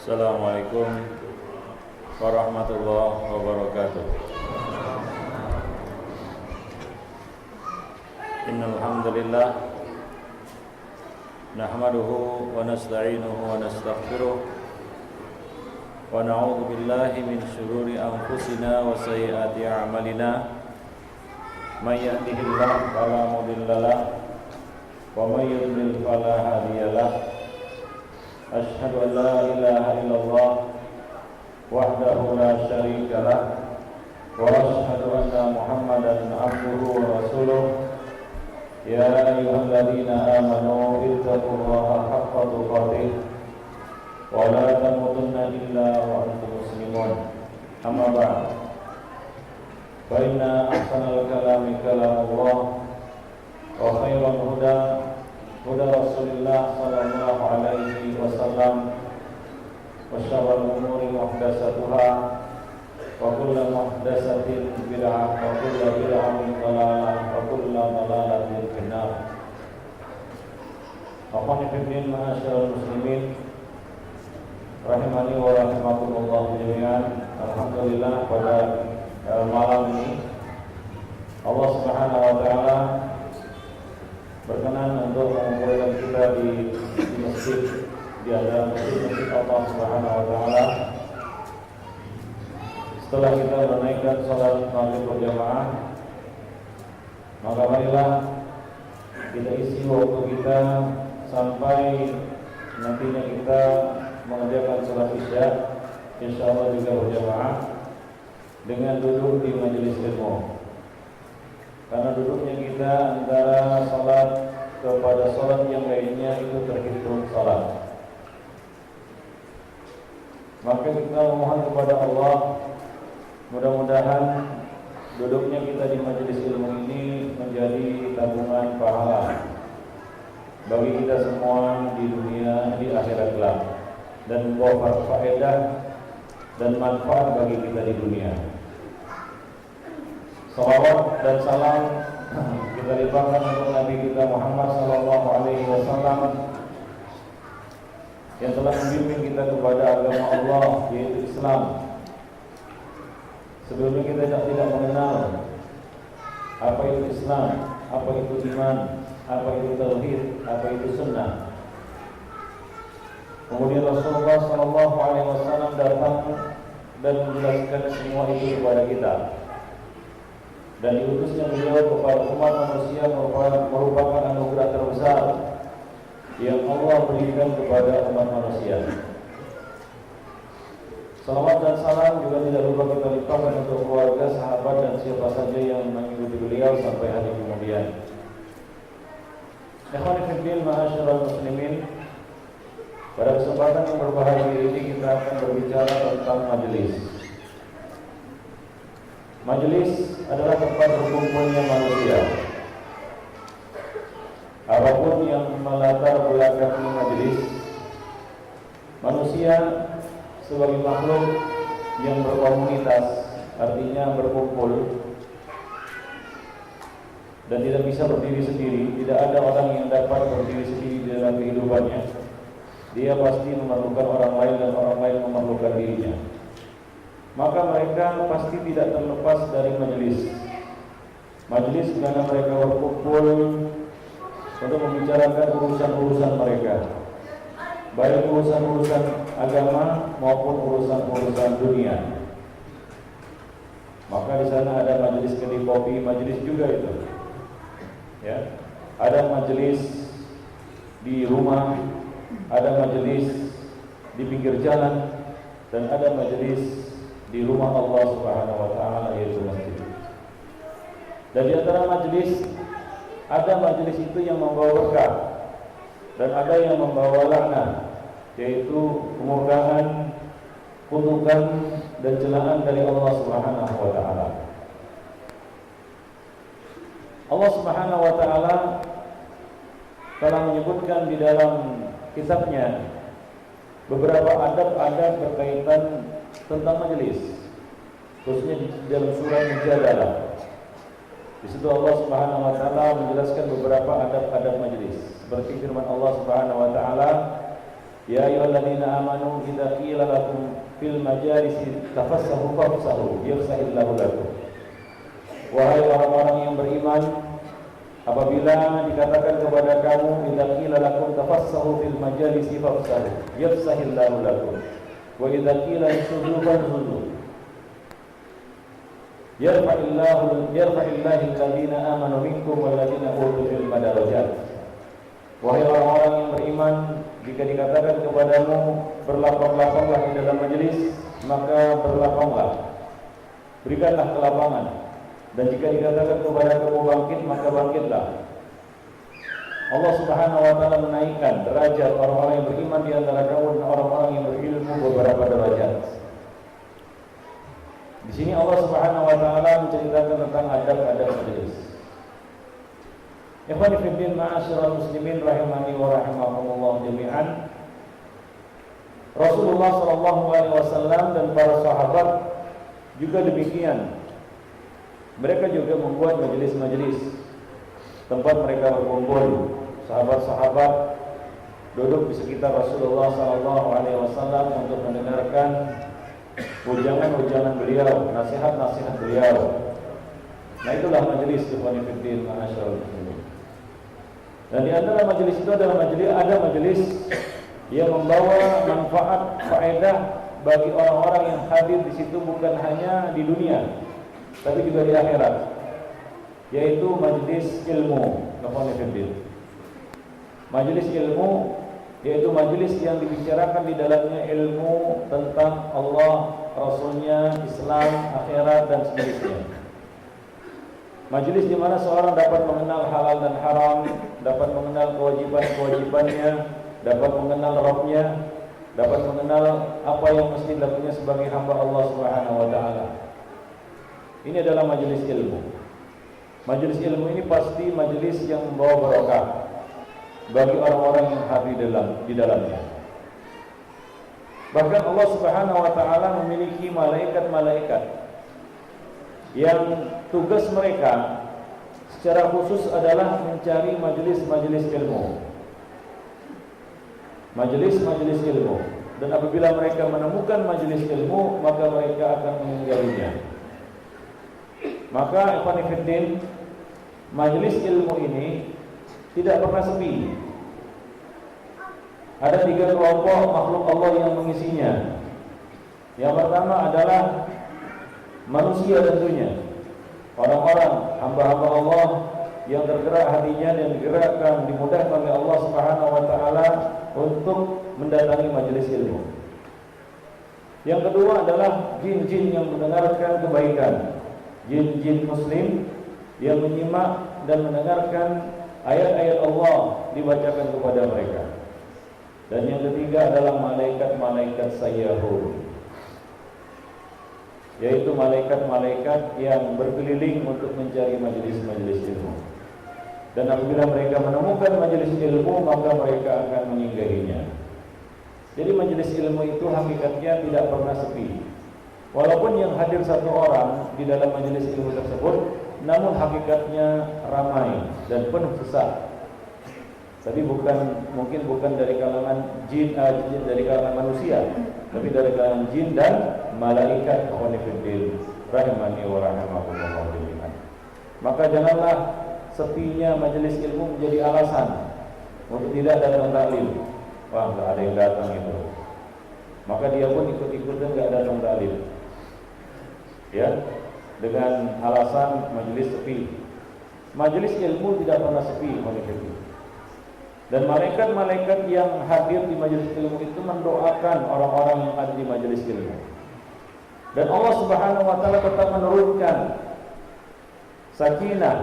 Assalamualaikum warahmatullahi wabarakatuh. Innal hamdalillah nahmaduhu wa nasta'inuhu wa nastaghfiruh wa na'udzu billahi min shururi anfusina wa sayyiati a'malina. May yahdihillahu fala mudilla lahu wa may yudlil fala hadiya lahu. Asyhadu an la ilaha illallah wahdahu la syarika lah wa asyhadu anna Muhammadan abduhu wa rasuluh. Ya ayyuhalladzina amanu ittaqullaha haqqa tuqatih wa la tamutunna illa wa antum muslimun. Amma ba'd. Fa inna ahsanal kalami kalamullah wa khairal huda huda Rasulillah sallallahu alaihi wasallam wa syarrul umuri muhdatsatuha wa kullu muhdatsatin bid'ah wa kullu bid'atin dhalalah wa kullu dhalalatin finnar. Akhwani fillah ma'asyiral muslimin rahimani wa rahimakumullah jami'an. Alhamdulillah pada malam ini Allah Subhanahu wa taala berkenan untuk mengumpulkan kita di masjid, di dalam masjid Allah Subhanahu wa taala. Setelah kita menaikkan salat maghrib berjamaah, maka marilah kita isi waktu kita sampai nantinya kita mengerjakan salat isya, insyaallah juga berjamaah dengan duduk di majelis ilmu. Karena duduknya kita antara salat kepada salat yang lainnya itu terhitung salat. Maka kita memohon kepada Allah, mudah-mudahan duduknya kita di majelis ilmu ini menjadi tabungan pahala bagi kita semua di dunia, di akhirat kelak, dan membawa faedah dan manfaat bagi kita di dunia. Salawat dan salam kita limpahkan untuk Nabi kita Muhammad sallallahu alaihi wasallam yang telah membimbing kita kepada agama Allah, yaitu Islam. Sebelumnya kita tidak mengenal apa itu Islam, apa itu iman, apa itu tauhid, apa itu sunnah. Kemudian Rasulullah sallallahu alaihi wasallam datang dan menjelaskan semua itu kepada kita. Dan diutusnya beliau kepada umat manusia merupakan anugerah terbesar yang Allah berikan kepada umat manusia. Salawat dan salam juga tidak lupa kita limpahkan untuk keluarga, sahabat dan siapa saja yang mengikuti beliau sampai hari kemudian. Ikhwani fillah ma'asyiral muslimin, pada kesempatan yang berbahagia ini kita akan berbicara tentang majelis. Majelis adalah tempat berkumpulnya manusia. Apapun yang melatar belakangi majelis, manusia sebagai makhluk yang berkomunitas, artinya berkumpul dan tidak bisa berdiri sendiri. Tidak ada orang yang dapat berdiri sendiri di dalam kehidupannya. Dia pasti memerlukan orang lain dan orang lain memerlukan dirinya. Maka mereka pasti tidak terlepas dari majelis. Majelis karena mereka berkumpul untuk membicarakan urusan-urusan mereka, baik urusan-urusan agama maupun urusan-urusan dunia. Maka di sana ada majelis kedai kopi, majelis juga itu. Ya, ada majelis di rumah, ada majelis di pinggir jalan, dan ada majelis di rumah Allah Subhanahu wa taala, yaitu masjid. Dan di antara majelis, ada majelis itu yang membawa berkah dan ada yang membawa laknat, yaitu kemurkaan, kutukan dan celaan dari Allah Subhanahu wa taala. Allah Subhanahu wa taala telah menyebutkan di dalam kitabnya beberapa adab-adab berkaitan tentang majelis, khususnya di dalam surah Mujadalah. Di situ Allah Subhanahu wa taala menjelaskan beberapa adab-adab majelis. Seperti firman Allah Subhanahu wa taala, Ya ayyuhalladzina amanu idza qila lakum fil majalisi tafassahu fafsahu yafsahillahu lakum. Wahai orang-orang yang beriman, apabila dikatakan kepada kamu idza qila lakum tafassahu fil majalisi fafsahu yafsahillahu lakum wa idza qila isjudu fasjudu yarfa'illahu alladhina amanu minkum walladzina utul ilma darajat. Wahai orang-orang yang beriman, jika dikatakan kepadamu berlapang-lapanglah di dalam majelis, maka berlapanglah, berikanlah kelapangan. Dan jika dikatakan kepada kamu bangkit, maka bangkitlah. Allah Subhanahu wa taala menaikkan derajat orang-orang yang beriman di antara kamu dan orang-orang yang berilmu beberapa derajat. Di sini Allah Subhanahu wa taala menceritakan tentang adab-adab majelis. Ikhwani fi din, ma'asyiral muslimin rahimani wa rahimakumullah jami'an. Rasulullah sallallahu alaihi wasallam dan para sahabat juga demikian. Mereka juga membuat majelis-majelis tempat mereka berkumpul. Sahabat-sahabat duduk di sekitar Rasulullah sallallahu alaihi wasallam untuk mendengarkan ujangan-ujangan beliau, nasihat-nasihat beliau. Nah, itulah majelis ikhwani fi din, ma'asyiral muslimin. Dan di antara majelis itu adalah majelis yang membawa manfaat, faedah bagi orang-orang yang hadir di situ, bukan hanya di dunia, tapi juga di akhirat, yaitu majelis ilmu. Majelis ilmu yaitu majelis yang dibicarakan di dalamnya ilmu tentang Allah, Rasulnya, Islam, akhirat dan seterusnya. Majelis di mana seorang dapat mengenal halal dan haram, dapat mengenal kewajiban-kewajibannya, dapat mengenal Rabbnya, dapat mengenal apa yang mesti dilakukannya sebagai hamba Allah Subhanahu wa taala. Ini adalah majelis ilmu. Majelis ilmu ini pasti majelis yang membawa barokah bagi orang-orang yang hadir di dalamnya. Bahkan Allah Subhanahu wa taala memiliki malaikat-malaikat yang tugas mereka secara khusus adalah mencari majelis-majelis ilmu. Majelis-majelis ilmu. Dan apabila mereka menemukan majelis ilmu, maka mereka akan menginggalinya. Maka ikhwan fillah, majelis ilmu ini tidak pernah sepi. Ada 3 kelompok makhluk Allah yang mengisinya. Yang pertama adalah manusia tentunya, orang-orang hamba-hamba Allah yang tergerak hatinya dan digerakkan, dimudahkan oleh Allah Subhanahu wa taala untuk mendatangi majelis ilmu. Yang kedua adalah jin-jin yang mendengarkan kebaikan, jin-jin muslim yang menyimak dan mendengarkan ayat-ayat Allah dibacakan kepada mereka. Dan yang ketiga adalah malaikat-malaikat sayyahun, yaitu malaikat-malaikat yang berkeliling untuk mencari majelis-majelis ilmu. Dan apabila mereka menemukan majelis ilmu, maka mereka akan menyinggahinya. Jadi majelis ilmu itu hakikatnya tidak pernah sepi. Walaupun yang hadir 1 orang di dalam majelis ilmu tersebut, namun hakikatnya ramai dan penuh sesak. Tapi mungkin bukan dari kalangan jin dari kalangan manusia, tapi dari kalangan jin dan malaikat. Rahimani wa rahimakumullah jami'an. Maka janganlah sepinya majelis ilmu menjadi alasan untuk tidak datang taklim. Wah, enggak ada yang datang itu. Maka dia pun ikut-ikutan enggak datang taklim. Ya, dengan alasan majelis sepi. Majelis ilmu tidak pernah sepi, dan malaikat-malaikat yang hadir di majelis ilmu itu mendoakan orang-orang yang ada di majelis ilmu. Dan Allah Subhanahu wa taala tetap menurunkan sakinah,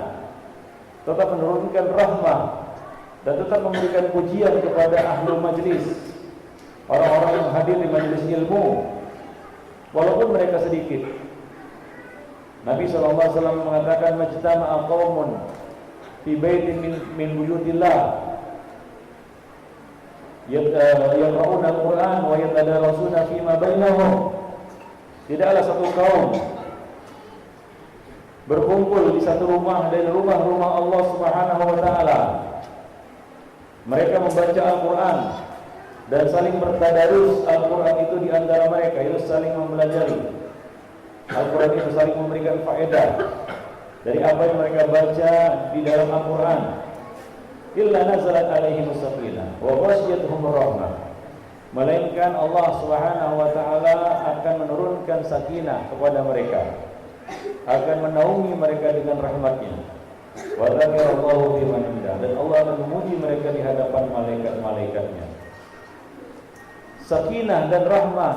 tetap menurunkan rahmah, dan tetap memberikan pujian kepada ahlul majlis, orang-orang yang hadir di majelis ilmu, walaupun mereka sedikit. Nabi SAW mengatakan, majtama'a qaumun fi baitin min buyutillah yaqra'una al-Qur'an wa yatadarasuna fima bainahum. Tidaklah satu kaum berkumpul di satu rumah dari rumah-rumah Allah Subhanahu wa taala. Mereka membaca Al-Qur'an dan saling bertadarus Al-Quran itu di antara mereka, yaitu saling mempelajari Al-Quran itu, saling memberikan faedah dari apa yang mereka baca di dalam Al-Quran. Illa nazalat alaihim sakinah wa ghasyiyatuhum rahmah, melainkan Allah Subhanahu wa taala akan menurunkan sakinah kepada mereka, akan menaungi mereka dengan rahmat-Nya. Wa dzakirallahu fi man indah, dan Allah akan memuji mereka di hadapan malaikat-malaikatnya. Sakinah dan rahmah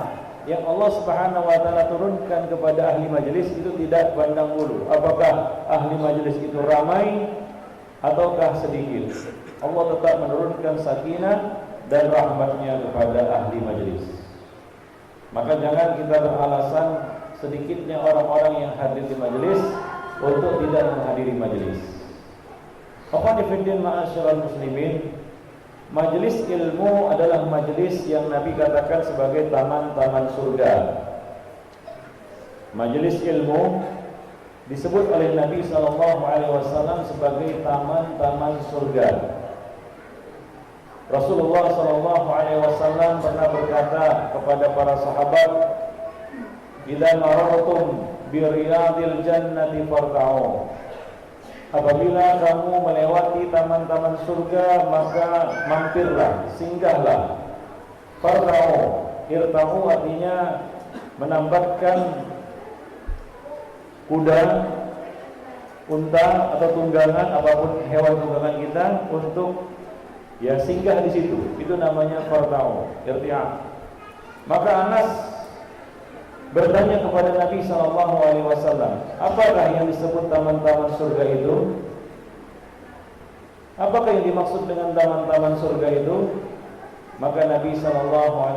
yang Allah Subhanahu wa taala turunkan kepada ahli majelis itu tidak pandang bulu apakah ahli majelis itu ramai ataukah sedikit. Allah tetap menurunkan sakinah dan rahmatnya kepada ahli majelis. Maka jangan kita beralasan sedikitnya orang-orang yang hadir di majelis untuk tidak menghadiri majelis. Akhwanifiddin ma'asyiral muslimin, majelis ilmu adalah majelis yang Nabi katakan sebagai taman-taman surga. Majelis ilmu disebut oleh Nabi SAW sebagai taman-taman surga. Rasulullah SAW pernah berkata kepada para sahabat, "Idza marartum bi riyadil jannati farta'u." Apabila kamu melewati taman-taman surga, maka mampirlah, singgahlah. Farta'u, irta'u artinya menambatkan kuda, unta atau tunggangan, apapun hewan tunggangan kita untuk ya singgah di situ. Itu namanya farta'u, irti'a. Maka Anas bertanya kepada Nabi SAW, apakah yang disebut taman-taman surga itu? Apakah yang dimaksud dengan taman-taman surga itu? Maka Nabi SAW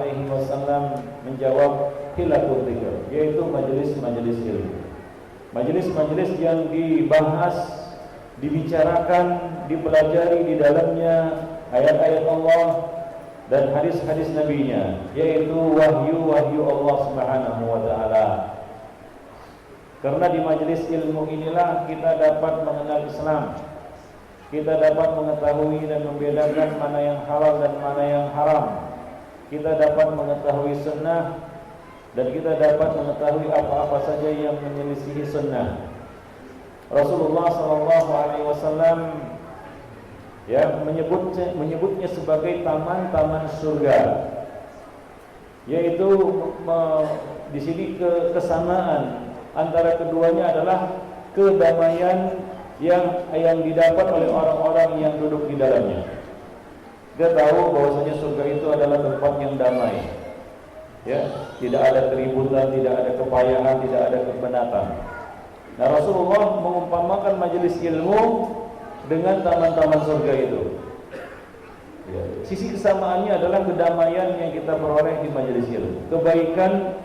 menjawab, hilakul dzikr, yaitu majelis-majelis ilmu. Majelis-majelis yang dibahas, dibicarakan, dipelajari di dalamnya ayat-ayat Allah dan hadis-hadis Nabi-Nya, yaitu wahyu-wahyu Allah Subhanahu wa taala. Karena di majelis ilmu inilah kita dapat mengenal Islam. Kita dapat mengetahui dan membedakan mana yang halal dan mana yang haram. Kita dapat mengetahui sunnah dan kita dapat mengetahui apa-apa saja yang menyelisihi sunnah. Rasulullah SAW ya menyebutnya sebagai taman-taman surga, yaitu di sini kesamaan antara keduanya adalah kedamaian yang didapat oleh orang-orang yang duduk di dalamnya. Kita tahu bahwasanya surga itu adalah tempat yang damai, ya, tidak ada keributan, tidak ada kepayahan, tidak ada kepenatan. Nah, Rasulullah mengumpamakan majelis ilmu dengan taman-taman surga itu. Ya, sisi kesamaannya adalah kedamaian yang kita peroleh di majelis ilmu, kebaikan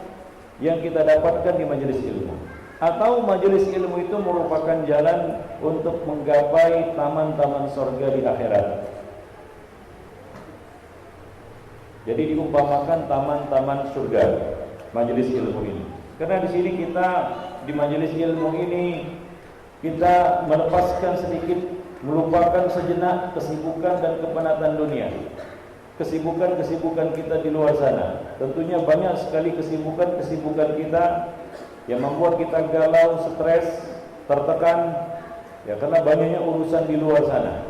yang kita dapatkan di majelis ilmu. Atau majelis ilmu itu merupakan jalan untuk menggapai taman-taman surga di akhirat. Jadi diumpamakan taman-taman surga majelis ilmu ini. Karena di sini kita di majelis ilmu ini kita melepaskan sedikit, melupakan sejenak kesibukan dan kepenatan dunia. Kesibukan-kesibukan kita di luar sana. Tentunya banyak sekali kesibukan-kesibukan kita yang membuat kita galau, stres, tertekan, ya karena banyaknya urusan di luar sana.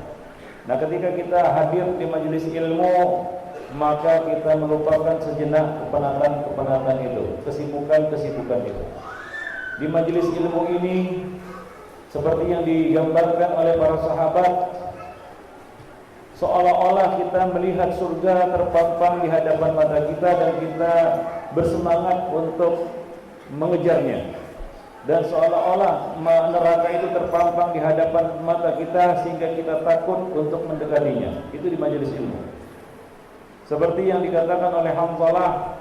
Nah, ketika kita hadir di majelis ilmu, maka kita melupakan sejenak kepenatan-kepenatan itu, kesibukan-kesibukan itu. Di majelis ilmu ini, seperti yang digambarkan oleh para sahabat, seolah-olah kita melihat surga terpampang di hadapan mata kita dan kita bersemangat untuk mengejarnya, dan seolah-olah neraka itu terpampang di hadapan mata kita sehingga kita takut untuk mendekatinya. Itu di majelis ilmu. Seperti yang dikatakan oleh Hanzalah,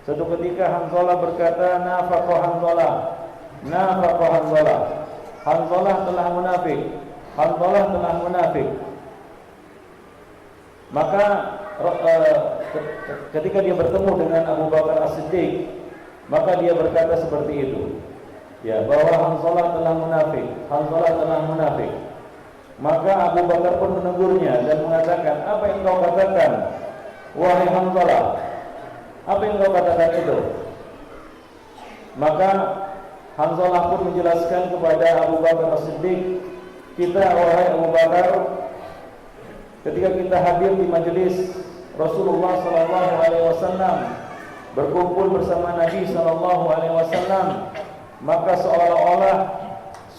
suatu ketika Hanzalah berkata, nafaqah Hanzalah, nafaqah Hanzalah, Hanzalah telah munafik, Hanzalah telah munafik. Maka ketika dia bertemu dengan Abu Bakar As-Siddiq, maka dia berkata seperti itu, ya, bahwa Hanzalah telah munafik, Hanzalah telah munafik. Maka Abu Bakar pun menegurnya dan mengatakan, apa yang kau katakan? wahai Hanzalah, apa yang kau katakan itu? Maka Hanzalah pun menjelaskan kepada Abu Bakar As-Siddiq, kita wahai Abu Bakar, ketika kita hadir di majelis Rasulullah sallallahu alaihi wasallam, berkumpul bersama Nabi sallallahu alaihi wasallam, maka seolah-olah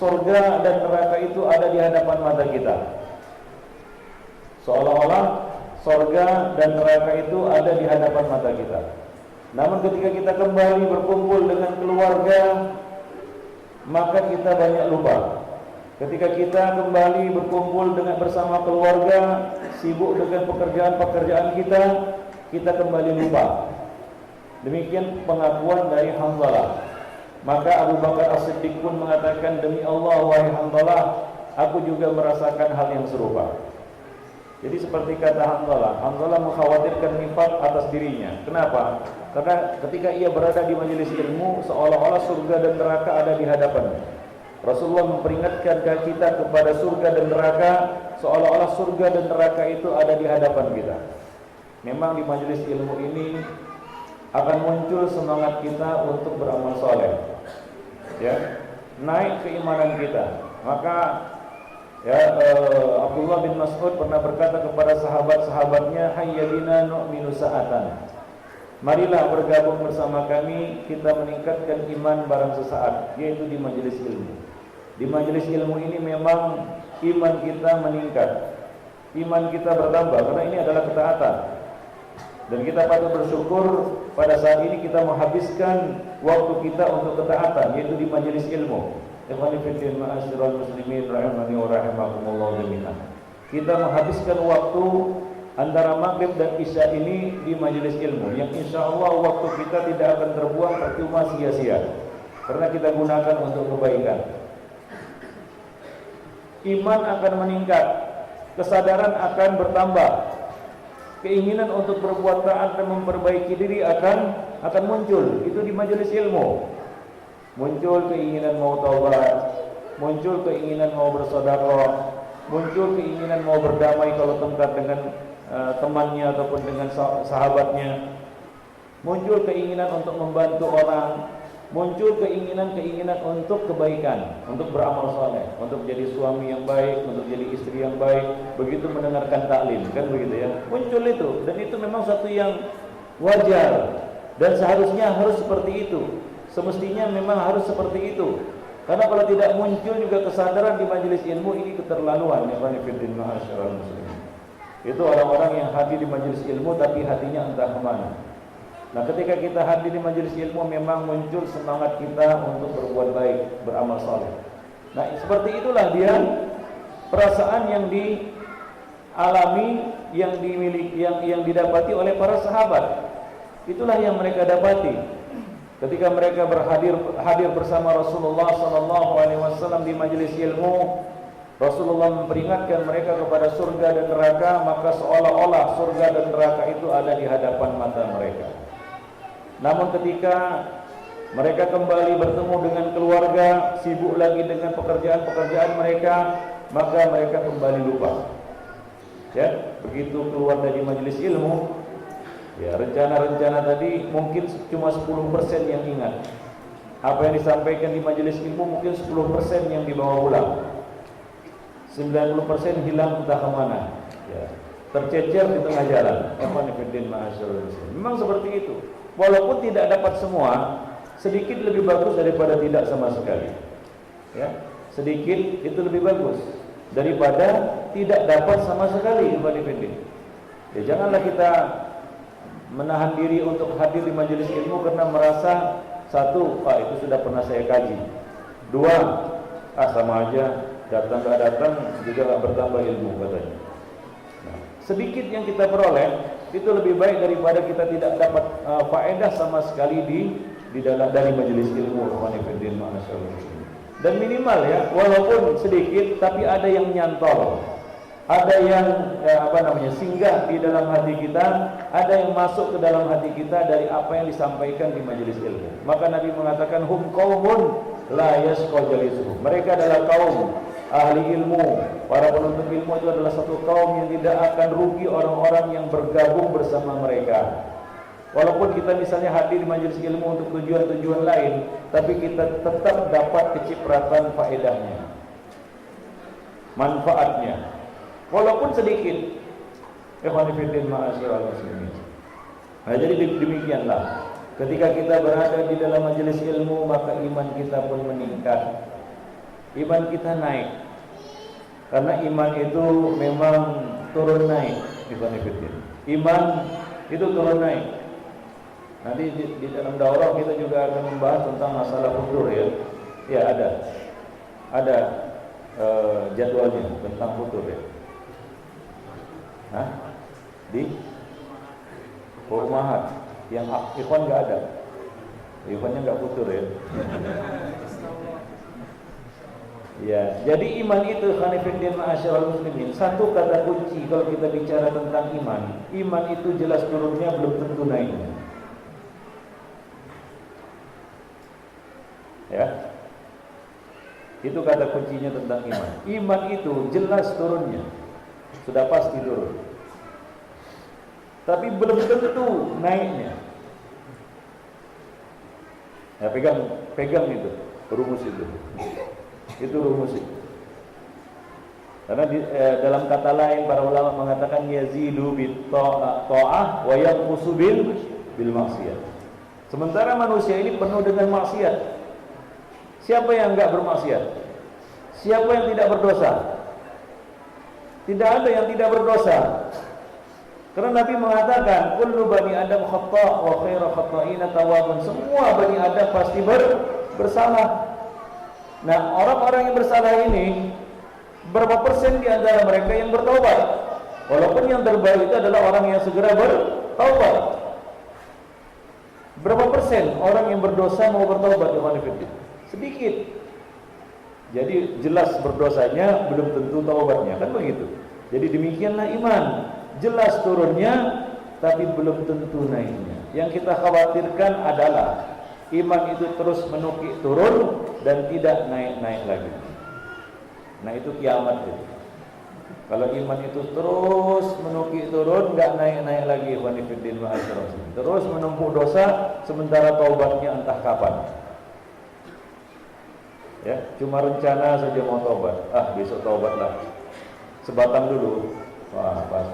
surga dan neraka itu ada di hadapan mata kita. Seolah-olah surga dan neraka itu ada di hadapan mata kita. Namun ketika kita kembali berkumpul dengan keluarga, maka kita banyak lupa. Ketika kita kembali berkumpul dengan bersama keluarga, sibuk dengan pekerjaan-pekerjaan kita, kita kembali lupa. Demikian pengakuan dari Hanzalah. Maka Abu Bakar As-Siddiq pun mengatakan, demi Allah wahai Hanzalah, aku juga merasakan hal yang serupa. Jadi seperti kata Hanzalah mengkhawatirkan nifaq atas dirinya. Kenapa? Karena ketika ia berada di majelis ilmu, seolah-olah surga dan neraka ada di hadapannya. Rasulullah memperingatkan kita kepada surga dan neraka, seolah-olah surga dan neraka itu ada di hadapan kita. Memang di majelis ilmu ini akan muncul semangat kita untuk beramal soleh, ya, naik keimanan kita. Maka Abdullah bin Mas'ud pernah berkata kepada sahabat-sahabatnya, hayyadina nu'minu sa'atan, marilah bergabung bersama kami, kita meningkatkan iman barang sesaat, yaitu di majelis ilmu. Di majelis ilmu ini memang iman kita meningkat, iman kita bertambah, karena ini adalah ketaatan. Dan kita patut bersyukur pada saat ini kita menghabiskan waktu kita untuk ketaatan, yaitu di majelis ilmu. Ikhwani fillah ma'asyiral muslimin rahimani wa rahimakumullah jami'an. Kita menghabiskan waktu antara maghrib dan isya ini di majelis ilmu, yang insyaallah waktu kita tidak akan terbuang percuma sia-sia, karena kita gunakan untuk kebaikan. Iman akan meningkat, kesadaran akan bertambah, keinginan untuk berbuat taat dan memperbaiki diri akan muncul. Itu di majelis ilmu. Muncul keinginan mau taubat, muncul keinginan mau bersedekah, muncul keinginan mau berdamai kalau tempat dengan temannya ataupun dengan sahabatnya, muncul keinginan untuk membantu orang, muncul keinginan untuk kebaikan, untuk beramal saleh, untuk jadi suami yang baik, untuk jadi istri yang baik. Begitu mendengarkan taklim, kan begitu ya, muncul itu. Dan itu memang satu yang wajar dan seharusnya harus seperti itu. Semestinya memang harus seperti itu. Karena kalau tidak muncul juga kesadaran di majelis ilmu, ini keterlaluan. Itu orang-orang yang hadir di majelis ilmu tapi hatinya entah kemana. Nah, ketika kita hadir di majelis ilmu, memang muncul semangat kita untuk berbuat baik, beramal saleh. Nah, seperti itulah dia perasaan yang dialami, yang dimiliki, yang didapati oleh para sahabat. Itulah yang mereka dapati ketika mereka hadir bersama Rasulullah sallallahu alaihi wasallam di majelis ilmu. Rasulullah memperingatkan mereka kepada surga dan neraka, maka seolah-olah surga dan neraka itu ada di hadapan mata mereka. Namun ketika mereka kembali bertemu dengan keluarga, sibuk lagi dengan pekerjaan-pekerjaan mereka, maka mereka kembali lupa. Ya, begitu keluar dari majelis ilmu, ya, rencana-rencana tadi mungkin cuma 10% yang ingat. Apa yang disampaikan di majelis ilmu mungkin 10% yang dibawa pulang. 90% hilang entah kemana, ya, tercecer di tengah jalan. Memang seperti itu. Walaupun tidak dapat semua, sedikit lebih bagus daripada tidak sama sekali. Ya, sedikit itu lebih bagus daripada tidak dapat sama sekali. Ya, janganlah kita menahan diri untuk hadir di majelis ilmu karena merasa, satu, itu sudah pernah saya kaji. Dua, sama aja, datang gak datang juga gak bertambah ilmu katanya. Nah, sedikit yang kita peroleh itu lebih baik daripada kita tidak dapat faedah sama sekali dari majelis ilmu. Dan minimal ya, walaupun sedikit tapi ada yang nyantol, ada yang singgah di dalam hati kita, ada yang masuk ke dalam hati kita dari apa yang disampaikan di majelis ilmu. Maka Nabi mengatakan, hum qaumun la yasqa jalisuhum. Mereka adalah kaum ahli ilmu, para penuntut ilmu itu adalah satu kaum yang tidak akan rugi orang-orang yang bergabung bersama mereka. Walaupun kita misalnya hadir di majelis ilmu untuk tujuan-tujuan lain, tapi kita tetap dapat kecipratan faedahnya, manfaatnya, walaupun sedikit. Ikhwani fillah ma'asyiral muslimin. Nah, jadi demikianlah. Ketika kita berada di dalam majelis ilmu, maka iman kita pun meningkat. Iman kita naik. Karena iman itu memang turun naik. Iman itu turun naik. Nanti di dalam daurah kita juga akan membahas tentang masalah futur ya. Ya ada jadwalnya tentang futur ya. Hah? Di Formahat yang ikhwan nggak ada, ikhwannya nggak futur ya. Ya, jadi iman itu khanifiddin ma'asyiral muslimin. Satu kata kunci kalau kita bicara tentang iman. Iman itu jelas turunnya, belum tentu naiknya. Ya. Itu kata kuncinya tentang iman. Iman itu jelas turunnya. Sudah pasti turun. Tapi belum tentu naiknya. Ya, pegang itu rumus itu. Itu rumus itu. Karena dalam kata lain para ulama mengatakan yazidu bit ta'ah wa yanqusu bil maksiyah. Sementara manusia ini penuh dengan maksiat. Siapa yang enggak bermaksiat? Siapa yang tidak berdosa? Tidak ada yang tidak berdosa. Karena Nabi mengatakan kullu bani Adam khata' wa khairu khata'ina tawwabun. Semua bani Adam pasti bersalah. Nah, orang-orang yang bersalah ini berapa persen di antara mereka yang bertaubat? Walaupun yang terbaik itu adalah orang yang segera bertaubat. Berapa persen orang yang berdosa mau bertaubat? Sedikit. Jadi jelas berdosanya, belum tentu taubatnya, kan begitu. Jadi demikianlah iman. Jelas turunnya, tapi belum tentu naiknya. Yang kita khawatirkan adalah iman itu terus menukik turun dan tidak naik-naik lagi. Nah, itu kiamat itu. Kalau iman itu terus menukik turun, enggak naik-naik lagi, wanifiddin ma'asyiral muslimin. Terus menumpuk dosa sementara taubatnya entah kapan. Ya, cuma rencana saja mau taubat. Besok taubatlah. Sebatang dulu. Wah, pas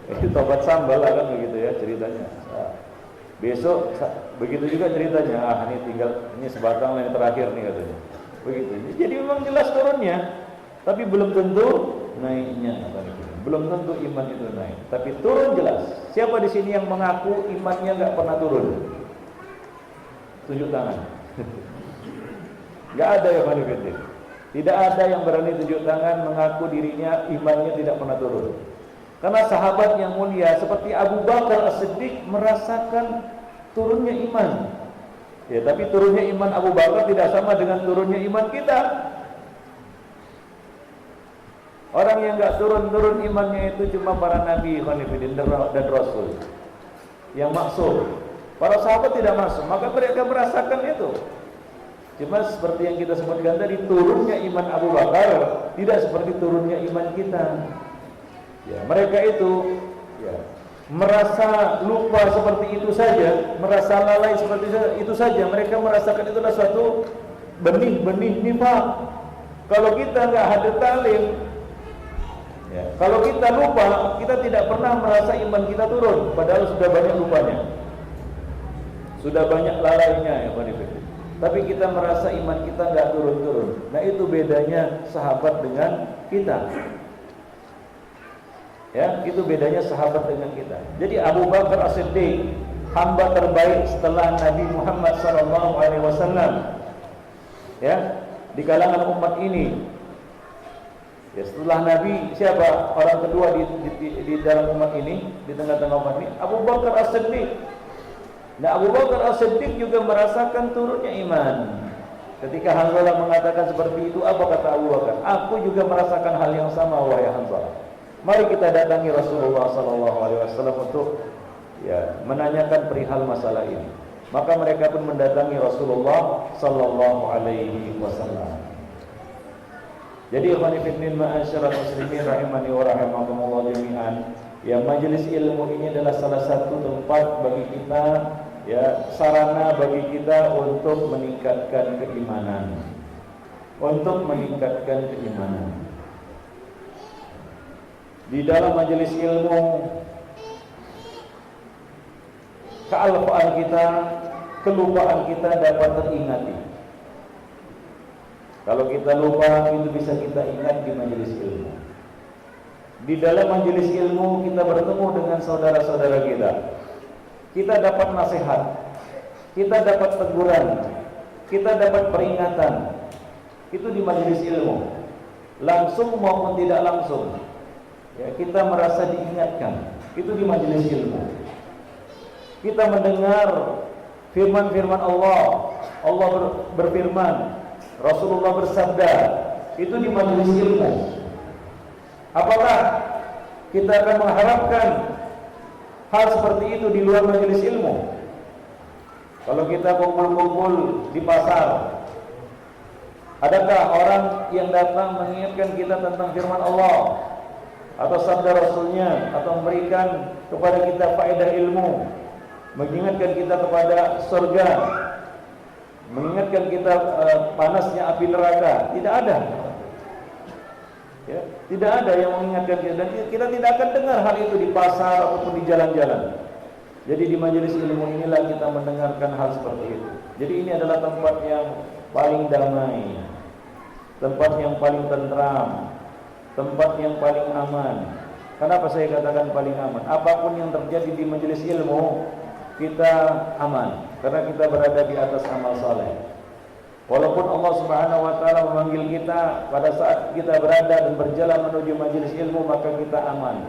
itu tobat sambal lah kan begitu ya ceritanya. Besok begitu juga ceritanya. Ini sebatang yang terakhir nih katanya. Begitu. Jadi memang jelas turunnya, tapi belum tentu naiknya. Belum tentu iman itu naik, tapi turun jelas. Siapa di sini yang mengaku imannya nggak pernah turun? Tunjuk tangan. Nggak ada ya Fanifidin. Tidak ada yang berani tunjuk tangan mengaku dirinya imannya tidak pernah turun. Karena sahabat yang mulia seperti Abu Bakar As-Siddiq merasakan turunnya iman. Ya, tapi turunnya iman Abu Bakar tidak sama dengan turunnya iman kita. Orang yang enggak turun-turun imannya itu cuma para nabi dan rasul yang maksum. Para sahabat tidak maksum, maka mereka merasakan itu. Cuma seperti yang kita sebutkan tadi, turunnya iman Abu Bakar tidak seperti turunnya iman kita. Ya, mereka itu merasa lupa seperti itu saja, merasa lalai seperti itu saja. Mereka merasakan itu adalah suatu benih-benih nifaq. Kalau kita nggak hadir talim, kalau kita lupa, kita tidak pernah merasa iman kita turun. Padahal sudah banyak lupanya, sudah banyak lalainya ya Pak. Tapi kita merasa iman kita nggak turun-turun. Nah, itu bedanya sahabat dengan kita. Ya, itu bedanya sahabat dengan kita. Jadi Abu Bakar As-Siddiq, hamba terbaik setelah Nabi Muhammad SAW. Ya, di kalangan umat ini. Ya, setelah Nabi siapa orang kedua di dalam umat ini, di tengah-tengah umat ini? Abu Bakar As-Siddiq. Nah, Abu Bakar As-Siddiq juga merasakan turunnya iman. Ketika Hanzalah mengatakan seperti itu, apa kata Abu Bakar? Aku juga merasakan hal yang sama, wahai Hanzalah. Mari kita datangi Rasulullah SAW untuk menanyakan perihal masalah ini. Maka mereka pun mendatangi Rasulullah SAW. Jadi ikhwani fillah ma'asyiral muslimin rahimani wa rahimakumullah jami'an, ya majelis ilmu ini adalah salah satu tempat bagi kita, ya sarana bagi kita untuk meningkatkan keimanan. Untuk meningkatkan keimanan. Di dalam majelis ilmu, kealpaan kita, kelupaan kita dapat teringati. Kalau kita lupa, itu bisa kita ingat di majelis ilmu. Di dalam majelis ilmu kita bertemu dengan saudara-saudara kita. Kita dapat nasihat, kita dapat teguran, kita dapat peringatan. Itu di majelis ilmu, langsung maupun tidak langsung. Ya, kita merasa diingatkan. Itu di majelis ilmu. Kita mendengar firman-firman Allah. Allah berfirman, Rasulullah bersabda. Itu di majelis ilmu. Apakah kita akan mengharapkan hal seperti itu di luar majelis ilmu? Kalau kita kumpul-kumpul di pasar, adakah orang yang datang mengingatkan kita tentang firman Allah atau sabda Rasulnya, atau memberikan kepada kita faedah ilmu, mengingatkan kita kepada surga, mengingatkan kita panasnya api neraka? Tidak ada. Ya, tidak ada yang mengingatkan kita, dan kita tidak akan dengar hal itu di pasar ataupun di jalan-jalan. Jadi di majelis ilmu inilah kita mendengarkan hal seperti itu. Jadi ini adalah tempat yang paling damai, tempat yang paling tentram, tempat yang paling aman. Kenapa saya katakan paling aman? Apapun yang terjadi di majelis ilmu, kita aman, karena kita berada di atas amal saleh. Walaupun Allah Subhanahu wa taala memanggil kita pada saat kita berada dan berjalan menuju majelis ilmu, maka kita aman.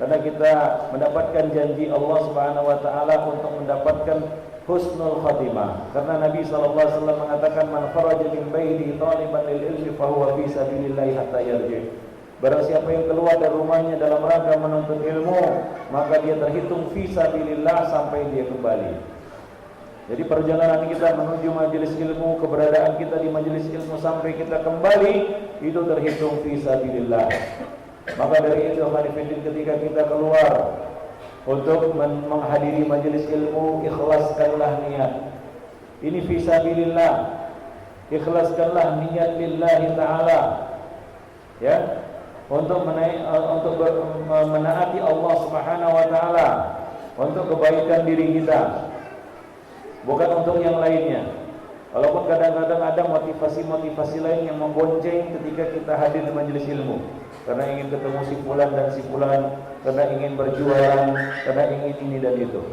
Karena kita mendapatkan janji Allah Subhanahu wa taala untuk mendapatkan husnul khatimah. Karena Nabi sallallahu alaihi wasallam mengatakan, man kharaja min baitihi taliban lil ilmi fa huwa fi sabilillah hatta yarji. Barang siapa yang keluar dari rumahnya dalam rangka menuntut ilmu, maka dia terhitung fi sabilillah sampai dia kembali. Jadi perjalanan kita menuju majelis ilmu, keberadaan kita di majelis ilmu sampai kita kembali, itu terhitung fi sabilillah. Maka dari itu ketika kita keluar untuk menghadiri majelis ilmu, ikhlaskanlah niat. Ini fi sabilillah. Ikhlaskanlah niat lillahi ta'ala. Ya, untuk menaati Allah Subhanahu wa taala, untuk kebaikan diri kita, bukan untuk yang lainnya. Walaupun kadang-kadang ada motivasi-motivasi lain yang membonceng ketika kita hadir di majelis ilmu, karena ingin ketemu si fulan dan si fulan, karena ingin berjualan, karena ingin ini dan itu.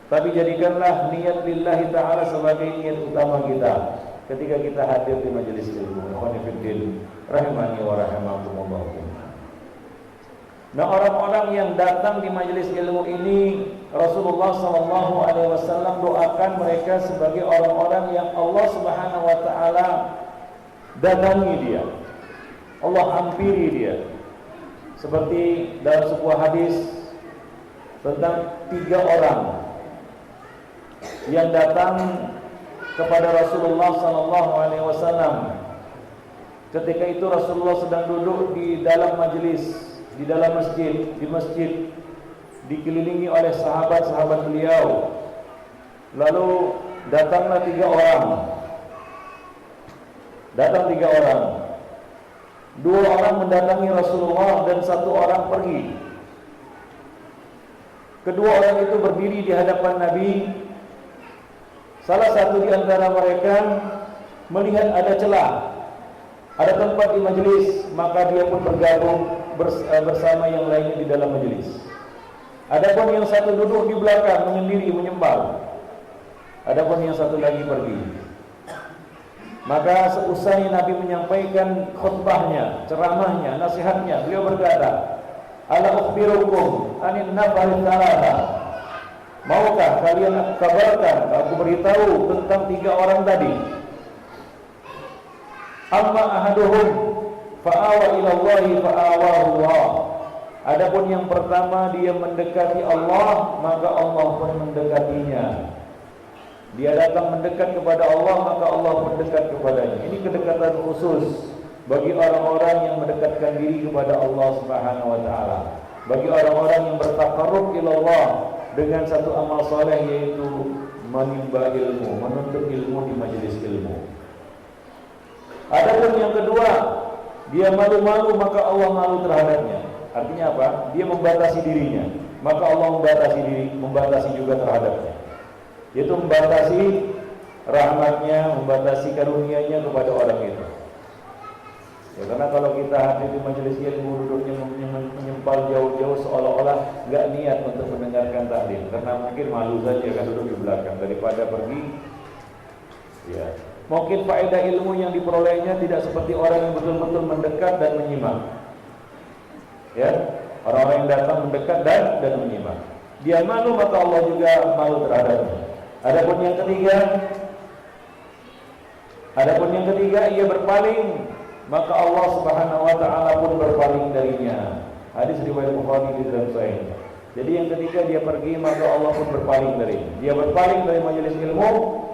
Tapi jadikanlah niat lillahi ta'ala sebagai niat utama kita ketika kita hadir di majelis ilmu. Rahimani wa rahimakumullah. Nah, orang-orang yang datang di majelis ilmu ini, Rasulullah SAW doakan mereka sebagai orang-orang yang Allah Subhanahu wa taala datangi dia, Allah hampiri dia. Seperti dalam sebuah hadis tentang 3 orang yang datang kepada Rasulullah SAW. Ketika itu Rasulullah sedang duduk di dalam majelis, di dalam masjid, di masjid, dikelilingi oleh sahabat-sahabat beliau. Lalu datanglah 3 orang. Datang 3 orang. 2 orang mendatangi Rasulullah dan 1 orang pergi. Kedua orang itu berdiri di hadapan Nabi. Salah satu di antara mereka melihat ada celah, ada tempat di majelis, maka dia pun bergabung bersama yang lainnya di dalam majelis. Adapun yang satu duduk di belakang menyendiri, menyembal. Adapun yang satu lagi pergi. Maka seusai Nabi menyampaikan khutbahnya, ceramahnya, nasihatnya, beliau berkata, "Ala ukhbirukum anin nafaril thalatha." Maukah kalian aku kabarkan, aku beritahu tentang 3 orang tadi? Amma ahaduhum fa'awa ila Allahi fa'awahu Allah. Adapun yang pertama, dia mendekati Allah, maka Allah pun mendekatinya. Dia datang mendekat kepada Allah, maka Allah mendekat kepadanya. Ini kedekatan khusus bagi orang-orang yang mendekatkan diri kepada Allah Subhanahu wa taala, bagi orang-orang yang bertaqarrub ila Allah dengan satu amal soleh, yaitu menimba ilmu, menuntut ilmu di majelis ilmu. Adapun yang kedua, dia malu-malu maka Allah malu terhadapnya. Artinya apa? Dia membatasi dirinya, maka Allah membatasi juga terhadapnya. Yaitu membatasi rahmatnya, membatasi karunia-Nya kepada orang itu. Ya, karena kalau kita hadir di majelis ilmu, duduknya menyempal jauh-jauh seolah-olah nggak niat untuk mendengarkan taklim, karena mungkin malu saja kan duduk di belakang daripada pergi. Ya, mungkin faedah ilmu yang diperolehnya tidak seperti orang yang betul-betul mendekat dan menyimak. Ya, orang-orang yang datang mendekat dan menyimak. Dia malu maka Allah juga malu terhadapnya. Adapun yang ketiga ia berpaling, maka Allah Subhanahu wa taala pun berpaling darinya. Hadis riwayat Bukhari di dalam Sahih. Jadi yang ketiga dia pergi maka Allah pun berpaling darinya. Dia berpaling dari majelis ilmu,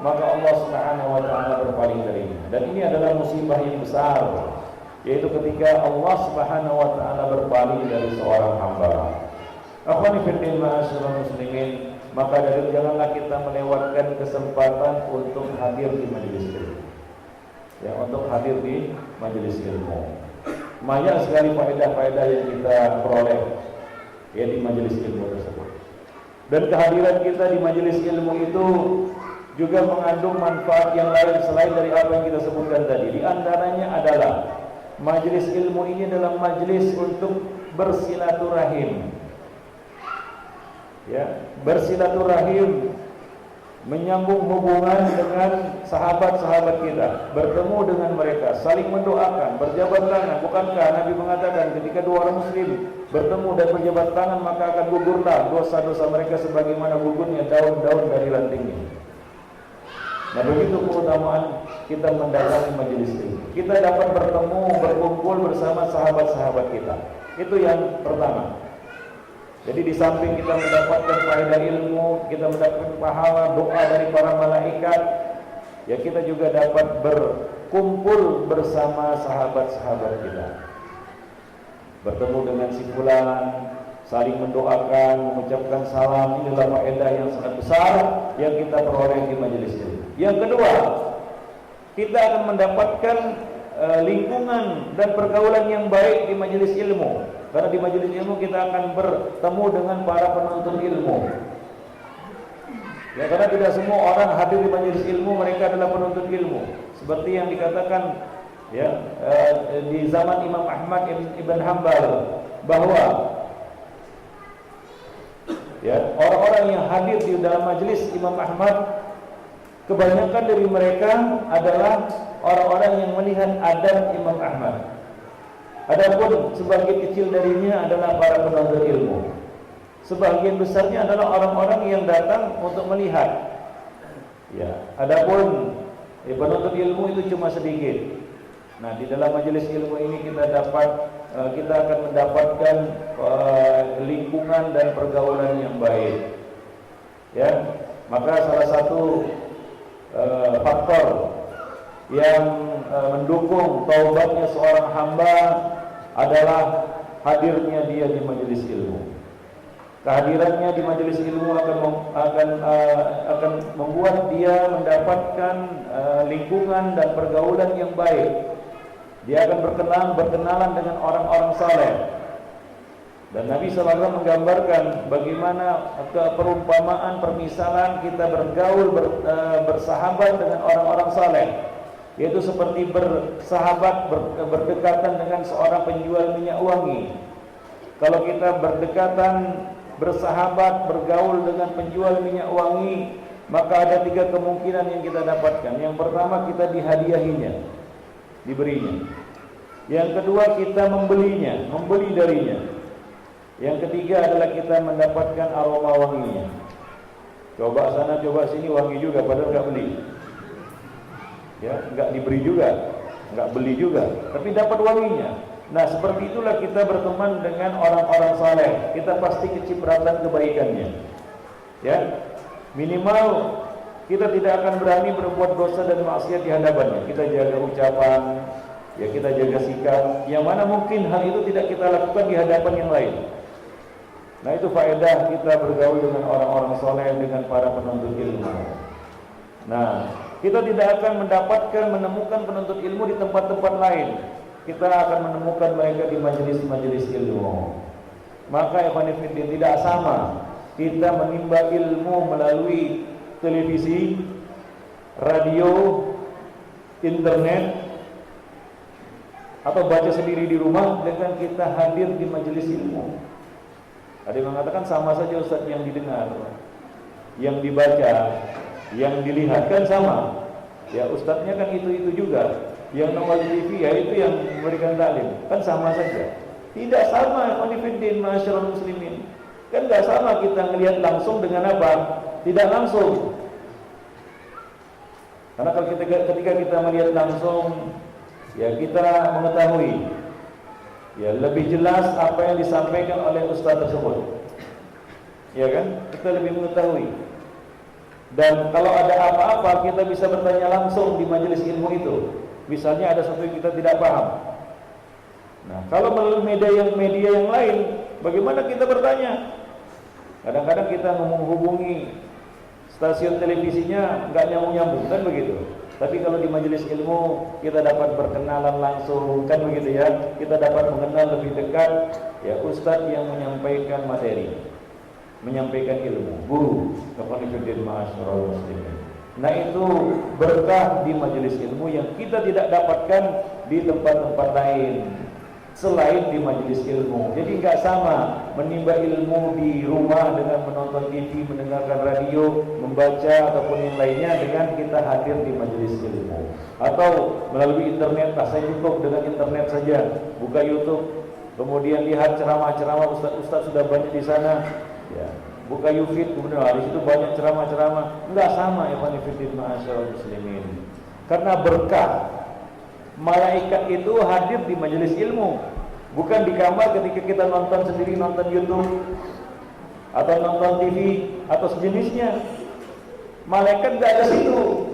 maka Allah Subhanahu wa taala berpaling darinya. Dan ini adalah musibah yang besar, yaitu ketika Allah Subhanahu wa taala berpaling dari seorang hamba. Akhwani fillah ma'asyiral muslimin, maka dari janganlah kita melewatkan kesempatan untuk hadir di majelis ilmu. Ya, untuk hadir di majelis ilmu. Banyak sekali faedah-faedah yang kita peroleh ya di majelis ilmu tersebut. Dan kehadiran kita di majelis ilmu itu juga mengandung manfaat yang lain selain dari apa yang kita sebutkan tadi. Di antaranya adalah majelis ilmu ini adalah majelis untuk bersilaturahim. Ya, bersilaturahim, menyambung hubungan dengan sahabat-sahabat kita, bertemu dengan mereka, saling mendoakan, berjabat tangan. Bukankah Nabi mengatakan ketika dua orang muslim bertemu dan berjabat tangan, maka akan gugurlah dosa-dosa mereka sebagaimana gugurnya daun-daun dari rantingnya. Nah, begitu keutamaan kita mendatangi majelis ini. Kita dapat bertemu, berkumpul bersama sahabat-sahabat kita. Itu yang pertama. Jadi di samping kita mendapatkan faedah ilmu, kita mendapatkan pahala doa dari para malaikat, ya kita juga dapat berkumpul bersama sahabat-sahabat kita. Bertemu dengan si fulan, saling mendoakan, mengucapkan salam, ini adalah faedah yang sangat besar yang kita peroleh di majelis ini. Yang kedua, kita akan mendapatkan lingkungan dan pergaulan yang baik di majelis ilmu. Karena di majelis ilmu kita akan bertemu dengan para penuntut ilmu. Ya, karena tidak semua orang hadir di majelis ilmu mereka adalah penuntut ilmu. Seperti yang dikatakan ya di zaman Imam Ahmad ibn Hanbal, bahwa ya orang-orang yang hadir di dalam majelis Imam Ahmad, kebanyakan dari mereka adalah orang-orang yang melihat adab Imam Ahmad. Adapun sebagian kecil darinya adalah para penuntut ilmu. Sebagian besarnya adalah orang-orang yang datang untuk melihat. Ya, adapun penuntut ilmu itu cuma sedikit. Nah, di dalam majelis ilmu ini kita akan mendapatkan lingkungan dan pergaulan yang baik. Ya, maka salah satu faktor yang mendukung taubatnya seorang hamba adalah hadirnya dia di majelis ilmu. Kehadirannya di majelis ilmu akan membuat dia mendapatkan lingkungan dan pergaulan yang baik. Dia akan berkenalan dengan orang-orang saleh. Dan Nabi SAW menggambarkan bagaimana perumpamaan, permisalan kita bergaul, bersahabat dengan orang-orang saleh, yaitu seperti bersahabat, berdekatan dengan seorang penjual minyak wangi. Kalau kita berdekatan, bersahabat, bergaul dengan penjual minyak wangi, maka ada 3 kemungkinan yang kita dapatkan. Yang pertama, kita dihadiahinya, diberinya. Yang kedua, kita membeli darinya. Yang ketiga adalah kita mendapatkan aroma wanginya. Coba sana, coba sini, wangi juga, padahal nggak beli. Ya, nggak diberi juga, nggak beli juga, tapi dapat wanginya. Nah, seperti itulah kita berteman dengan orang-orang saleh. Kita pasti kecipratan kebaikannya. Ya, minimal kita tidak akan berani berbuat dosa dan maksiat di hadapannya. Kita jaga ucapan, ya kita jaga sikap, yang mana mungkin hal itu tidak kita lakukan di hadapan yang lain. Nah itu faedah kita bergaul dengan orang-orang soleh, dengan para penuntut ilmu. Nah kita tidak akan menemukan penuntut ilmu di tempat-tempat lain. Kita akan menemukan mereka di majelis-majelis ilmu. Maka ikhwan fillah, tidak sama kita menimba ilmu melalui televisi, radio, internet, atau baca sendiri di rumah dengan kita hadir di majelis ilmu. Ada yang mengatakan sama saja Ustaz, yang didengar, yang dibaca, yang dilihat kan sama. Ya ustadznya kan itu juga. Yang nongol di TV ya itu yang memberikan taklim, kan sama saja. Tidak sama ikhwan fillah masyarul muslimin. Kan enggak sama kita ngelihat langsung dengan apa? Tidak langsung. Karena kalau ketika kita melihat langsung, ya kita mengetahui ya lebih jelas apa yang disampaikan oleh ustaz tersebut. Ya kan? Kita lebih mengetahui. Dan kalau ada apa-apa kita bisa bertanya langsung di majelis ilmu itu. Misalnya ada sesuatu yang kita tidak paham. Nah, kalau melalui media yang lain, bagaimana kita bertanya? Kadang-kadang kita menghubungi stasiun televisinya nggak nyambung-nyambung, kan begitu. Tapi kalau di majelis ilmu kita dapat berkenalan langsung, kan begitu ya. Kita dapat mengenal lebih dekat ya ustadz yang menyampaikan materi, menyampaikan ilmu, guru, kepanitiaan masyarakat muslimin. Nah itu berkah di majelis ilmu yang kita tidak dapatkan di tempat-tempat lain selain di majelis ilmu. Jadi nggak sama menimba ilmu di rumah dengan menonton TV, mendengarkan radio, membaca ataupun yang lainnya dengan kita hadir di majelis ilmu. Atau melalui internet, saya cukup dengan internet saja, buka YouTube, kemudian lihat ceramah-ceramah ustaz-ustaz sudah banyak di sana. Ya. Buka Yufid, kemudian di situ banyak ceramah-ceramah. Enggak sama ya ikhwan masyaallah muslimin. Karena berkah malaikat itu hadir di majelis ilmu, bukan di kamar ketika kita nonton sendiri, nonton YouTube atau nonton TV atau sejenisnya. Malaikat enggak ada situ,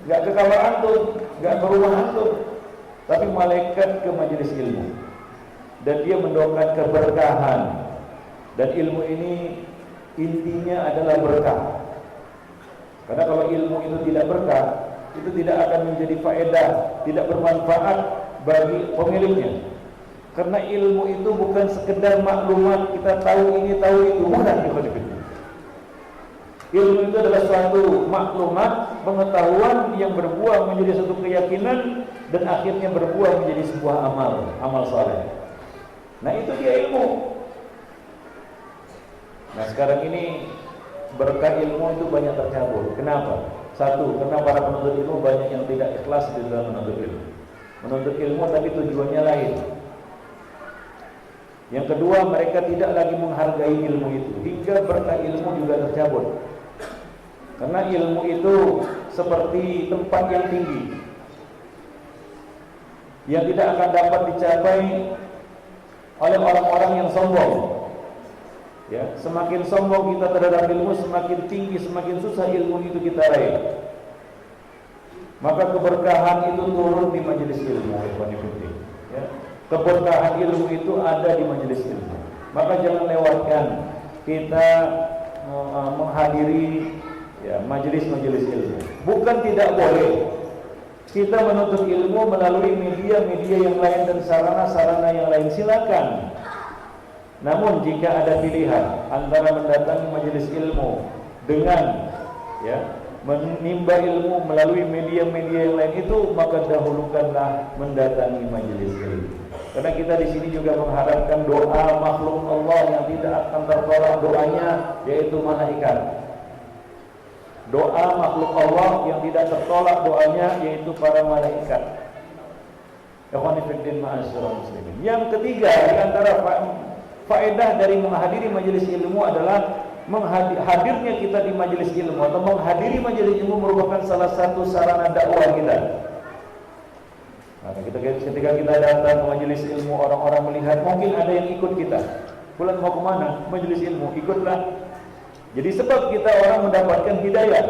enggak ke kamar antum, enggak ke rumah antum, tapi malaikat ke majelis ilmu. Dan dia mendoakan keberkahan. Dan ilmu ini intinya adalah berkah. Karena kalau ilmu itu tidak berkah, itu tidak akan menjadi faedah, tidak bermanfaat bagi pemiliknya. Karena ilmu itu bukan sekedar maklumat, kita tahu ini, tahu itu, bukan. Ilmu itu adalah suatu maklumat, pengetahuan yang berbuah menjadi satu keyakinan dan akhirnya berbuah menjadi sebuah amal saleh. Nah itu dia ilmu. Nah sekarang ini berkah ilmu itu banyak tercabur. Kenapa? Satu, karena para penuntut ilmu banyak yang tidak ikhlas di dalam menuntut ilmu. Menuntut ilmu tapi tujuannya lain. Yang kedua, mereka tidak lagi menghargai ilmu itu, hingga berkah ilmu juga tercabur. Karena ilmu itu seperti tempat yang tinggi, yang tidak akan dapat dicapai oleh orang-orang yang sombong. Ya, semakin sombong kita terhadap ilmu, semakin tinggi, semakin susah ilmu itu kita raih. Maka keberkahan itu turun di majelis ilmu, ya. Keberkahan ilmu itu ada di majelis ilmu. Maka jangan lewatkan kita menghadiri ya majelis-majelis ilmu. Bukan tidak boleh kita menuntut ilmu melalui media-media yang lain dan sarana-sarana yang lain, silakan. Namun jika ada pilihan antara mendatangi majelis ilmu dengan ya menimba ilmu melalui media-media yang lain itu, maka dahulukanlah mendatangi majelis ilmu. Karena kita di sini juga mengharapkan doa makhluk Allah yang tidak akan tertolak doanya, yaitu malaikat. Doa makhluk Allah yang tidak tertolak doanya, yaitu para malaikat. Yang ketiga di antara faedah dari menghadiri majelis ilmu adalah hadirnya kita di majelis ilmu atau menghadiri majelis ilmu merupakan salah satu sarana dakwah kita. Nah, ketika kita datang ke majelis ilmu, orang-orang melihat, mungkin ada yang ikut kita. Bulan mau kemana? Majelis ilmu, ikutlah. Jadi sebab kita orang mendapatkan hidayah.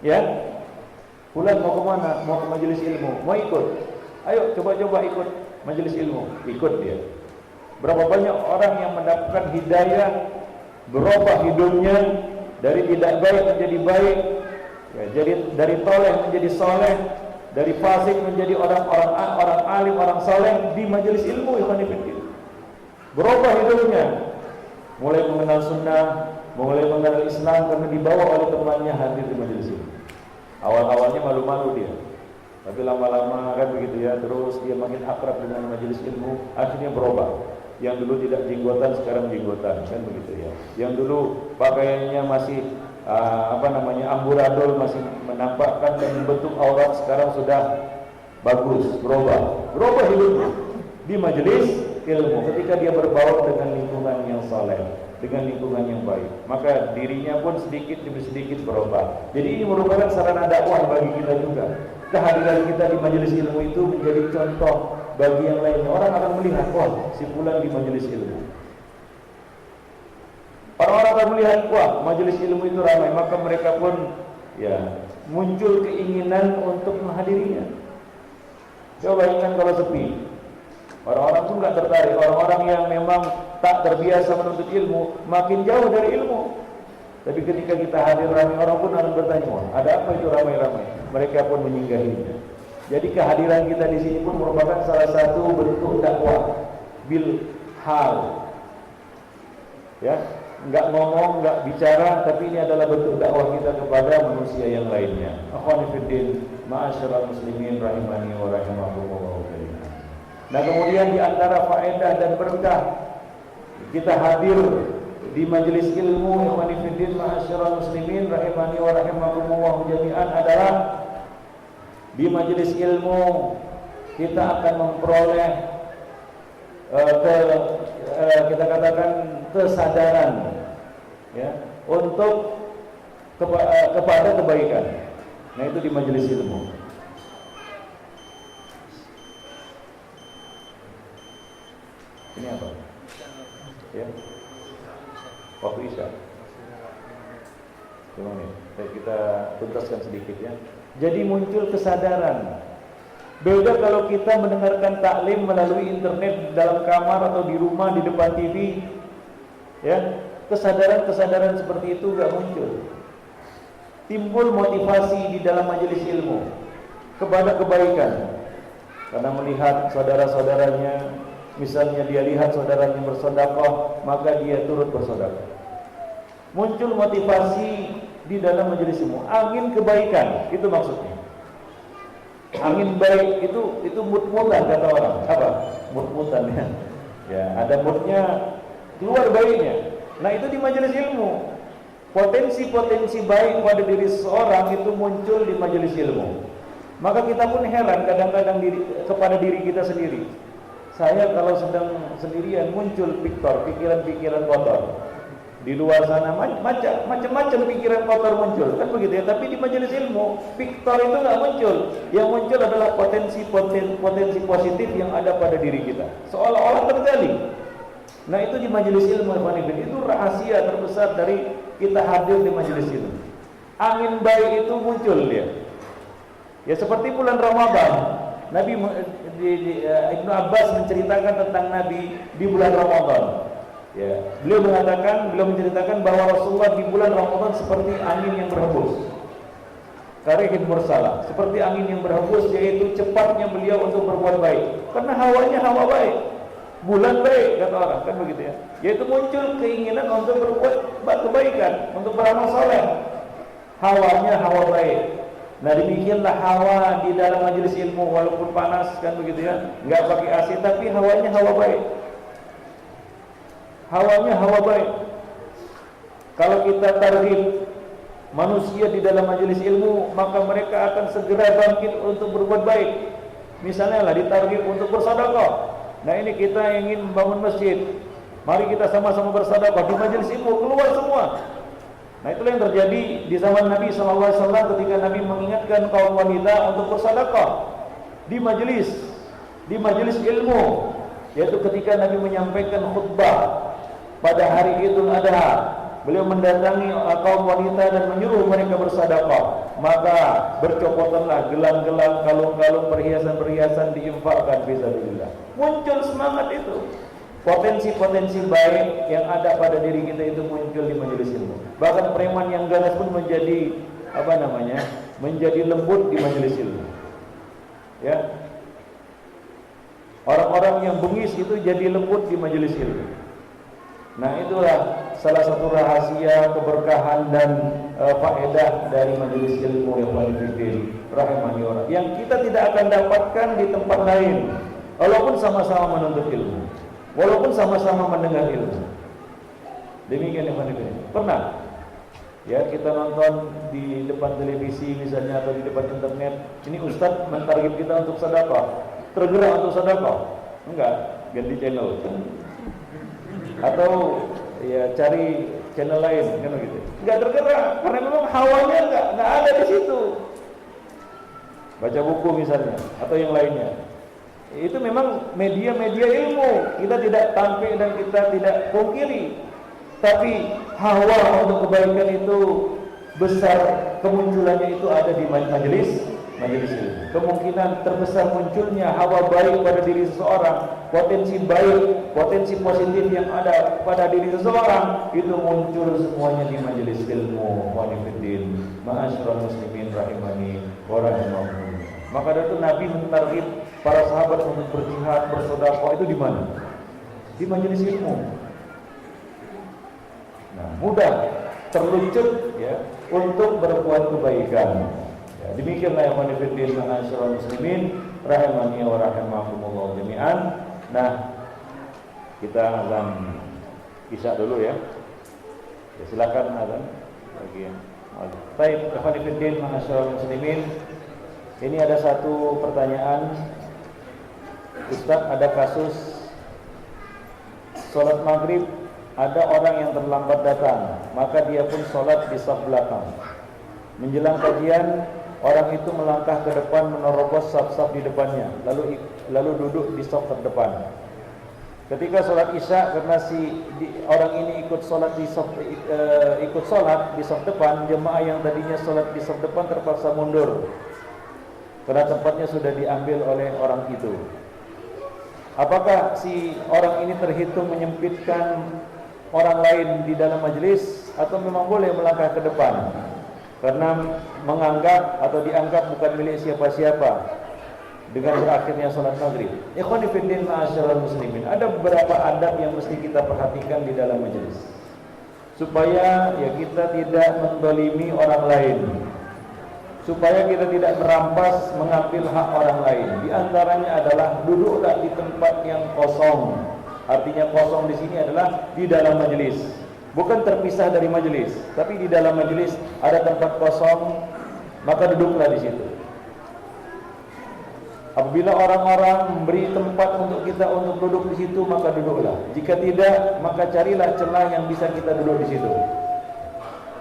Ya, bulan mau kemana? Mau ke majelis ilmu, mau ikut. Ayo coba-coba ikut majelis ilmu, ikut dia. Berapa banyak orang yang mendapatkan hidayah, berubah hidupnya dari tidak baik menjadi baik, ya, jadi dari toleh menjadi soleh, dari fasik menjadi orang alim, orang soleh di majelis ilmu. Ikhwan fillah, berubah hidupnya, mulai mengenal sunnah, mulai mengenal Islam karena dibawa oleh temannya hadir di majelis ilmu. Awal-awalnya malu-malu dia, tapi lama-lama kan begitu ya, terus dia makin akrab dengan majelis ilmu, akhirnya berubah. Yang dulu tidak jenggotan sekarang jenggotan, kan begitu ya. Yang dulu pakaiannya masih amburadul, masih menampakkan dan bentuk aurat, sekarang sudah bagus, berubah hidupnya di majelis ilmu ketika dia berbaur dengan lingkungan yang saleh, dengan lingkungan yang baik, maka dirinya pun sedikit demi sedikit berubah. Jadi ini merupakan sarana dakwah bagi kita juga. Kehadiran kita di majelis ilmu itu menjadi contoh bagi yang lainnya. Orang akan melihat, wah, si fulan di majelis ilmu. Orang-orang akan melihat, wah, majelis ilmu itu ramai, maka mereka pun ya muncul keinginan untuk menghadirinya. Coba bayangkan kalau sepi, orang-orang pun nggak tertarik. Orang-orang yang memang tak terbiasa menuntut ilmu makin jauh dari ilmu. Tapi ketika kita hadir ramai, orang pun akan bertanya, wah, ada apa itu ramai-ramai? Mereka pun menyinggahinya. Jadi kehadiran kita di sini pun merupakan salah satu bentuk dakwah bil hal. Ya, enggak ngomong, enggak bicara, tapi ini adalah bentuk dakwah kita kepada manusia yang lainnya. Akhwani fiddin, ma'asyiral muslimin rahimani wa rahimakumullah. Nah, kemudian di antara faedah dan berkah kita hadir di majelis ilmu, akhwani fiddin, ma'asyiral muslimin rahimani wa rahimakumullah jami'an adalah di majelis ilmu kita akan memperoleh kita katakan kesadaran, ya, untuk kepada kebaikan. Nah, itu di majelis ilmu. Ini apa? Ya, waktu isya. Gimana? Kita tuntaskan sedikit ya. Jadi muncul kesadaran. Beda kalau kita mendengarkan taklim melalui internet dalam kamar atau di rumah di depan TV, ya, kesadaran-kesadaran seperti itu gak muncul. Timbul motivasi di dalam majelis ilmu kepada kebaikan karena melihat saudara-saudaranya, misalnya dia lihat saudaranya bersedekah, maka dia turut bersedekah. Muncul motivasi di dalam majelis ilmu, angin kebaikan, itu maksudnya. Angin baik itu mut-mutan kata orang. Apa? Mut-mutan ya. Ya, ada mutnya, keluar baiknya. Nah, itu di majelis ilmu. Potensi-potensi baik pada diri seseorang itu muncul di majelis ilmu. Maka kita pun heran kadang-kadang kepada diri kita sendiri. Saya kalau sedang sendirian muncul pikiran-pikiran kotor. Di luar sana macam-macam pikiran kotor muncul, kan begitu ya. Tapi di majelis ilmu, piktor itu nggak muncul. Yang muncul adalah potensi positif yang ada pada diri kita, seolah-olah tergali. Nah, itu di majelis ilmu, itu rahasia terbesar dari kita hadir di majelis ilmu. Angin baik itu muncul dia. Ya, seperti bulan Ramadan, Nabi Ibnu Abbas menceritakan tentang Nabi di bulan Ramadan. Ya, beliau menceritakan bahwa Rasulullah di bulan Ramadan seperti angin yang berhembus, karihin mursalah, seperti angin yang berhembus, yaitu cepatnya beliau untuk berbuat baik, karena hawanya hawa baik, bulan baik kata orang, kan begitu ya. Yaitu muncul keinginan untuk berbuat kebaikan, untuk beramal saleh, hawanya hawa baik. Nah, demikianlah hawa di dalam majelis ilmu, walaupun panas, kan begitu ya, nggak pakai AC, tapi hawanya hawa baik. Hawanya hawa baik. Kalau kita tarhib manusia di dalam majelis ilmu, maka mereka akan segera bangkit untuk berbuat baik. Misalnya lah ditarhib untuk bersedekah. Nah, ini kita ingin membangun masjid, mari kita sama-sama bersedekah di majelis ilmu, keluar semua. Nah, itulah yang terjadi di zaman Nabi SAW ketika Nabi mengingatkan kaum wanita untuk bersedekah di majelis ilmu, yaitu ketika Nabi menyampaikan khutbah pada hari Idul Adha. beliau mendatangi kaum wanita dan menyuruh mereka bersedekah. Maka bercopotanlah gelang-gelang, kalung-kalung, perhiasan-perhiasan diinfakkan fisabilillah. Muncul semangat itu. Potensi-potensi baik yang ada pada diri kita itu muncul di majelis ilmu. Bahkan preman yang ganas pun menjadi menjadi lembut di majelis ilmu. Ya. Orang-orang yang bengis itu jadi lembut di majelis ilmu. Nah, itulah salah satu rahasia keberkahan dan faedah dari majelis ilmu yang rahimani Allah, yang kita tidak akan dapatkan di tempat lain. Walaupun sama-sama menuntut ilmu, walaupun sama-sama mendengar ilmu. Demikian yang pernah ya kita nonton di depan televisi misalnya atau di depan internet, ini ustadz mentarget kita untuk sedekah, tergerak untuk sedekah, enggak, ganti channel atau ya cari channel lain kan begitu, enggak tergerak karena memang hawanya enggak ada di situ. Baca buku misalnya atau yang lainnya, itu memang media-media ilmu, kita tidak tampil dan kita tidak pungkiri. Tapi hawa untuk kebaikan itu besar, kemunculannya itu ada di majelis ilmu. Kemungkinan terbesar munculnya hawa baik pada diri seseorang, potensi baik, potensi positif yang ada pada diri seseorang itu muncul semuanya di majelis ilmu. Wanifiddin, ma'asyiral muslimin rahimani wa rahimakumullah. Maka dari itu Nabi mentarget para sahabat untuk berjihad, bersedekah itu di mana? Di majelis ilmu. Nah, mudah terlucut ya untuk berbuat kebaikan. Ya, demikianlah yang manifestin ma'asyiral muslimin rahimani wa rahimakumullah jami'an. Nah, kita azan isya dulu ya. Ya silakan azan bagi yang mau. Baik, manifestin ma'asyiral muslimin. Ini ada satu pertanyaan. Ustaz, ada kasus sholat maghrib, ada orang yang terlambat datang, maka dia pun sholat di saf belakang. Menjelang kajian, orang itu melangkah ke depan menerobos saf-saf di depannya, lalu duduk di saf terdepan. Ketika sholat isya, karena orang ini ikut sholat di saf depan, jemaah yang tadinya sholat di saf depan terpaksa mundur karena tempatnya sudah diambil oleh orang itu. Apakah si orang ini terhitung menyempitkan orang lain di dalam majelis atau memang boleh melangkah ke depan karena menganggap atau dianggap bukan milik siapa-siapa dengan berakhirnya sholat maghrib? Ikhwan fillah ma'asyiral muslimin, ada beberapa adab yang mesti kita perhatikan di dalam majelis supaya ya kita tidak mendolimi orang lain, supaya kita tidak merampas, mengambil hak orang lain. Di antaranya adalah duduklah di tempat yang kosong. Artinya kosong di sini adalah di dalam majelis, bukan terpisah dari majelis, tapi di dalam majelis ada tempat kosong, maka duduklah di situ. Apabila orang-orang memberi tempat untuk kita untuk duduk di situ, maka duduklah. Jika tidak, maka carilah celah yang bisa kita duduk di situ.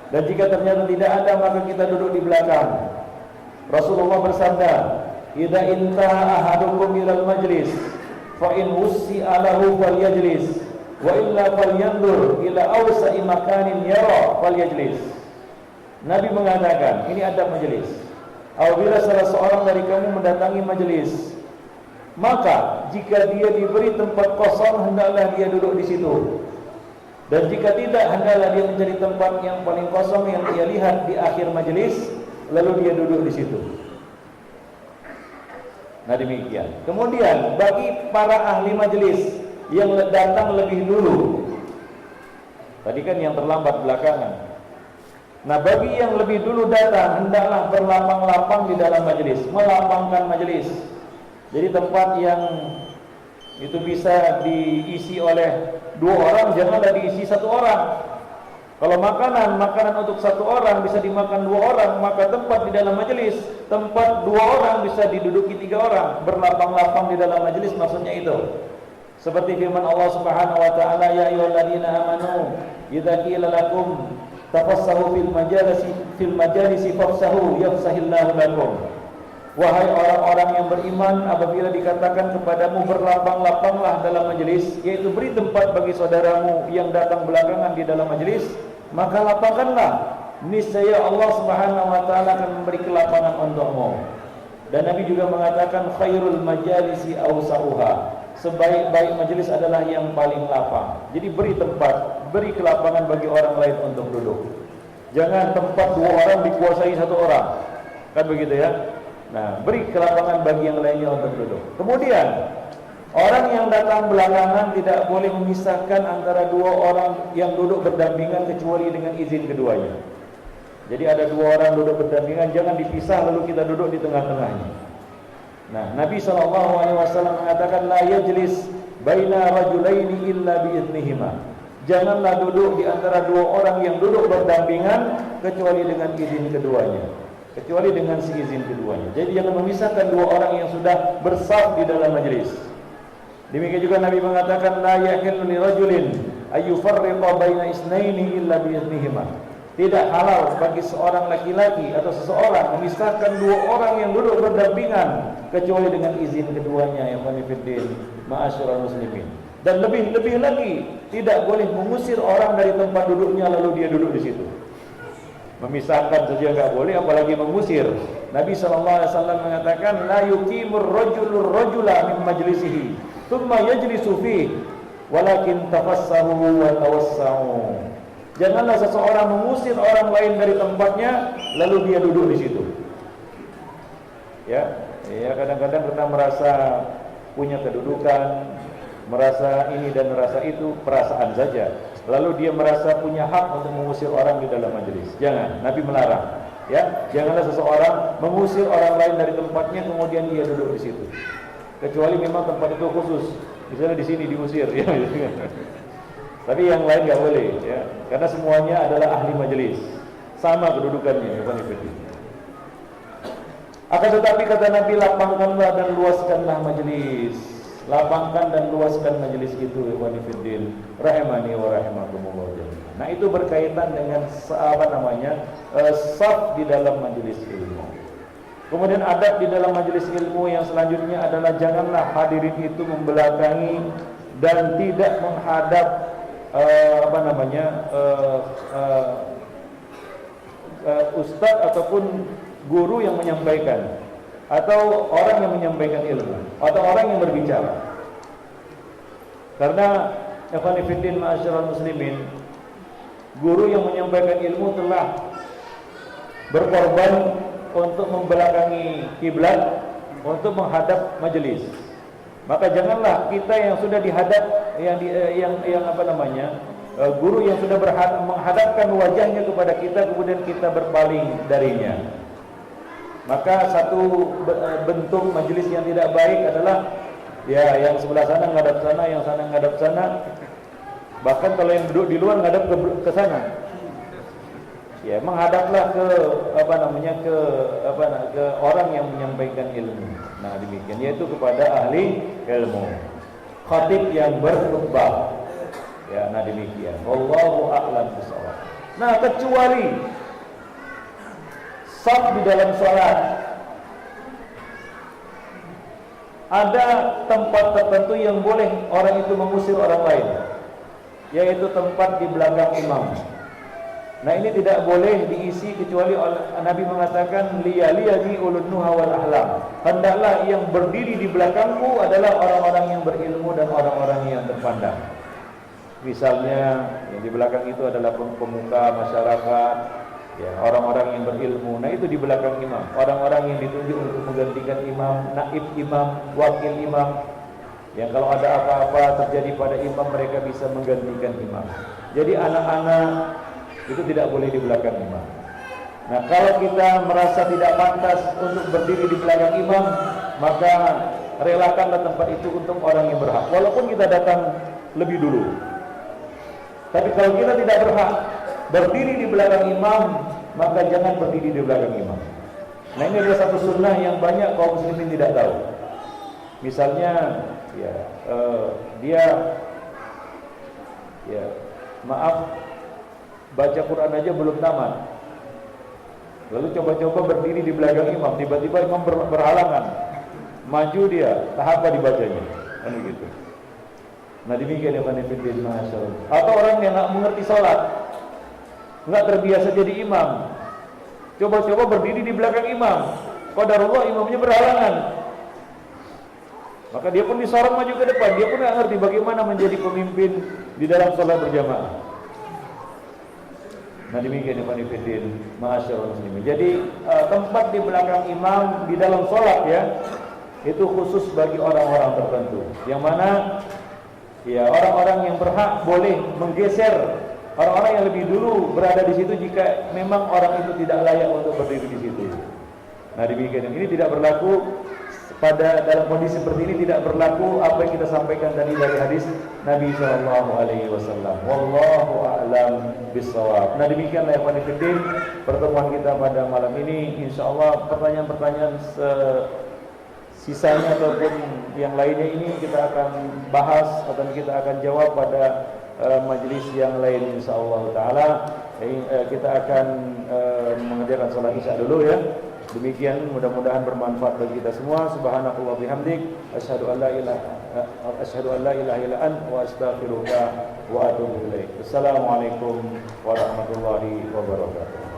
Dan jika ternyata tidak ada, maka kita duduk di belakang. Rasulullah bersabda, "Idza intaha ahadukum ilal majlis, fa in wussi'a lahu falyajlis, wa illa falyanzur ila awsa'i makanin yara falyajlis." Nabi mengatakan, ini adab majelis. Apabila salah seorang dari kamu mendatangi majelis, maka jika dia diberi tempat kosong, hendaklah dia duduk di situ. Dan jika tidak, hendaklah dia mencari tempat yang paling kosong yang dia lihat di akhir majelis, lalu dia duduk di situ. Nah demikian. Kemudian bagi para ahli majelis yang datang lebih dulu, tadi kan yang terlambat belakangan. Nah bagi yang lebih dulu datang, hendaklah berlapang-lapang di dalam majelis, melapangkan majelis. Jadi tempat yang itu bisa diisi oleh 2 orang, janganlah diisi 1 orang. Kalau makanan untuk 1 orang bisa dimakan 2 orang, maka tempat di dalam majelis, tempat 2 orang bisa diduduki 3 orang. Berlapang-lapang di dalam majelis maksudnya itu. Seperti firman Allah Subhanahu wa taala, "Ya ayyuhalladzina amanu, idza qila lakum tafassahu fil majalisi fafsahu yafsahillahu lakum." Wahai orang-orang yang beriman, apabila dikatakan kepadamu berlapang-lapanglah dalam majelis, yaitu beri tempat bagi saudaramu yang datang belakangan di dalam majelis, maka lapangkanlah, niscaya Allah Subhanahu wa taala akan memberi kelapangan untukmu. Dan Nabi juga mengatakan khairul majalisi awsa'uha, sebaik-baik majelis adalah yang paling lapang. Jadi beri tempat, beri kelapangan bagi orang lain untuk duduk. Jangan tempat 2 orang dikuasai 1 orang, kan begitu ya. Nah, beri kelapangan bagi yang lainnya untuk duduk. Kemudian orang yang datang belakangan tidak boleh memisahkan antara 2 orang yang duduk berdampingan kecuali dengan izin keduanya. Jadi ada 2 orang duduk berdampingan, jangan dipisah lalu kita duduk di tengah-tengahnya. Nah, Nabi SAW mengatakan la yajlis baina rajulaini illa biidznihima. Janganlah duduk di antara 2 orang yang duduk berdampingan kecuali dengan izin keduanya. Kecuali dengan seizin keduanya. Jadi jangan memisahkan 2 orang yang sudah bersaf di dalam majelis. Demikian juga Nabi mengatakan la yahillu li rajulin ayyufarriqa baina isnaini illa biidznihima. Tidak halal bagi seorang laki-laki atau seseorang memisahkan 2 orang yang duduk berdampingan kecuali dengan izin keduanya, ya khonifuddin ma'asyiral muslimin. Dan lebih-lebih lagi tidak boleh mengusir orang dari tempat duduknya lalu dia duduk di situ. Memisahkan saja enggak boleh, apalagi mengusir. Nabi SAW mengatakan la yuqimur rajulur rajula min majlisihi thumma yajlisu fihi walakin tafassahu wa tawassau. Janganlah seseorang mengusir orang lain dari tempatnya lalu dia duduk di situ. Ya, kadang-kadang kita merasa punya kedudukan, merasa ini dan merasa itu, perasaan saja. Lalu dia merasa punya hak untuk mengusir orang di dalam majelis. Jangan, Nabi melarang. Ya, janganlah seseorang mengusir orang lain dari tempatnya kemudian dia duduk di situ. Kecuali memang tempat itu khusus. Misalnya di sini diusir, ya. Tapi yang lain nggak boleh, ya, karena semuanya adalah ahli majelis, sama kedudukannya. Akan tetapi kata Nabi, lapangkanlah dan luaskanlah majelis, lapangkan dan luaskan majelis itu, ikhwanifiddin, rahimani wa rahimakumullah. Nah, itu berkaitan dengan saf di dalam majelis ilmu. Kemudian adab di dalam majelis ilmu yang selanjutnya adalah janganlah hadirin itu membelakangi dan tidak menghadap ustadz ataupun guru yang menyampaikan, atau orang yang menyampaikan ilmu, atau orang yang berbicara. Karena ikhwanifiddin ma'asyiral muslimin, guru yang menyampaikan ilmu telah berkorban untuk membelakangi kiblat, untuk menghadap majelis. Maka janganlah kita yang sudah dihadap, guru yang sudah menghadapkan wajahnya kepada kita kemudian kita berpaling darinya. Maka satu bentuk majelis yang tidak baik adalah ya yang sebelah sana ngadap sana, yang sana ngadap sana. Bahkan kalau yang duduk di luar ngadap ke sana. Ya, menghadaplah ke orang yang menyampaikan ilmu. Nah, demikian, yaitu kepada ahli ilmu, khatib yang berkhutbah. Ya, nah demikian. Wallahu a'lam bishawab. Nah, kecuali saf di dalam salat, ada tempat tertentu yang boleh orang itu mengusir orang lain, yaitu tempat di belakang imam. Nah, ini tidak boleh diisi kecuali Nabi mengatakan liyaliyadi ulun nuha wal ahlam. Hendaklah yang berdiri di belakangku adalah orang-orang yang berilmu dan orang-orang yang terpandang. Misalnya yang di belakang itu adalah pemuka masyarakat, ya, orang-orang yang berilmu. Nah, itu di belakang imam. Orang-orang yang ditunjuk untuk menggantikan imam, naib imam, wakil imam. Yang kalau ada apa-apa terjadi pada imam, mereka bisa menggantikan imam. Jadi anak-anak itu tidak boleh di belakang imam. Nah, kalau kita merasa tidak pantas untuk berdiri di belakang imam, maka relakanlah tempat itu untuk orang yang berhak, walaupun kita datang lebih dulu. Tapi kalau kita tidak berhak berdiri di belakang imam, maka jangan berdiri di belakang imam. Nah, ini adalah satu sunnah yang banyak kaum muslimin tidak tahu. Misalnya, baca Quran aja belum tamat, lalu coba-coba berdiri di belakang imam, tiba-tiba imam berhalangan, maju dia, tahap apa dibacanya, kan begitu. Nah, demikian ya khonifuddin ma'asyiral. Atau orang yang nggak mengerti sholat, nggak terbiasa jadi imam. Coba-coba berdiri di belakang imam. Qadarullah imamnya berhalangan. Maka dia pun disorong maju ke depan. Dia pun nggak ngerti bagaimana menjadi pemimpin di dalam sholat berjamaah. Nah demikian Ikhwan Fillah, ma'asyiral muslimin. Jadi tempat di belakang imam di dalam sholat ya, itu khusus bagi orang-orang tertentu. Yang mana ya orang-orang yang berhak boleh menggeser orang-orang yang lebih dulu berada di situ jika memang orang itu tidak layak untuk berdiri di situ. Nah demikian, ini tidak berlaku pada dalam kondisi seperti ini, tidak berlaku apa yang kita sampaikan tadi dari hadis Nabi Shallallahu Alaihi Wasallam. Wallahu a'lam bishawab. Nah demikianlah Ikhwan Fillah pertemuan kita pada malam ini. Insya Allah pertanyaan-pertanyaan sisanya ataupun yang lainnya ini kita akan bahas atau kita akan jawab pada majelis yang lain insyaallah taala. Kita akan mengerjakan salat Isya dulu ya. Demikian mudah-mudahan bermanfaat bagi kita semua. Subhanakallah bihamdik asyhadu an la ilaha illa anta wa astaghfiruka wa atubu ilaik. Assalamualaikum warahmatullahi wabarakatuh.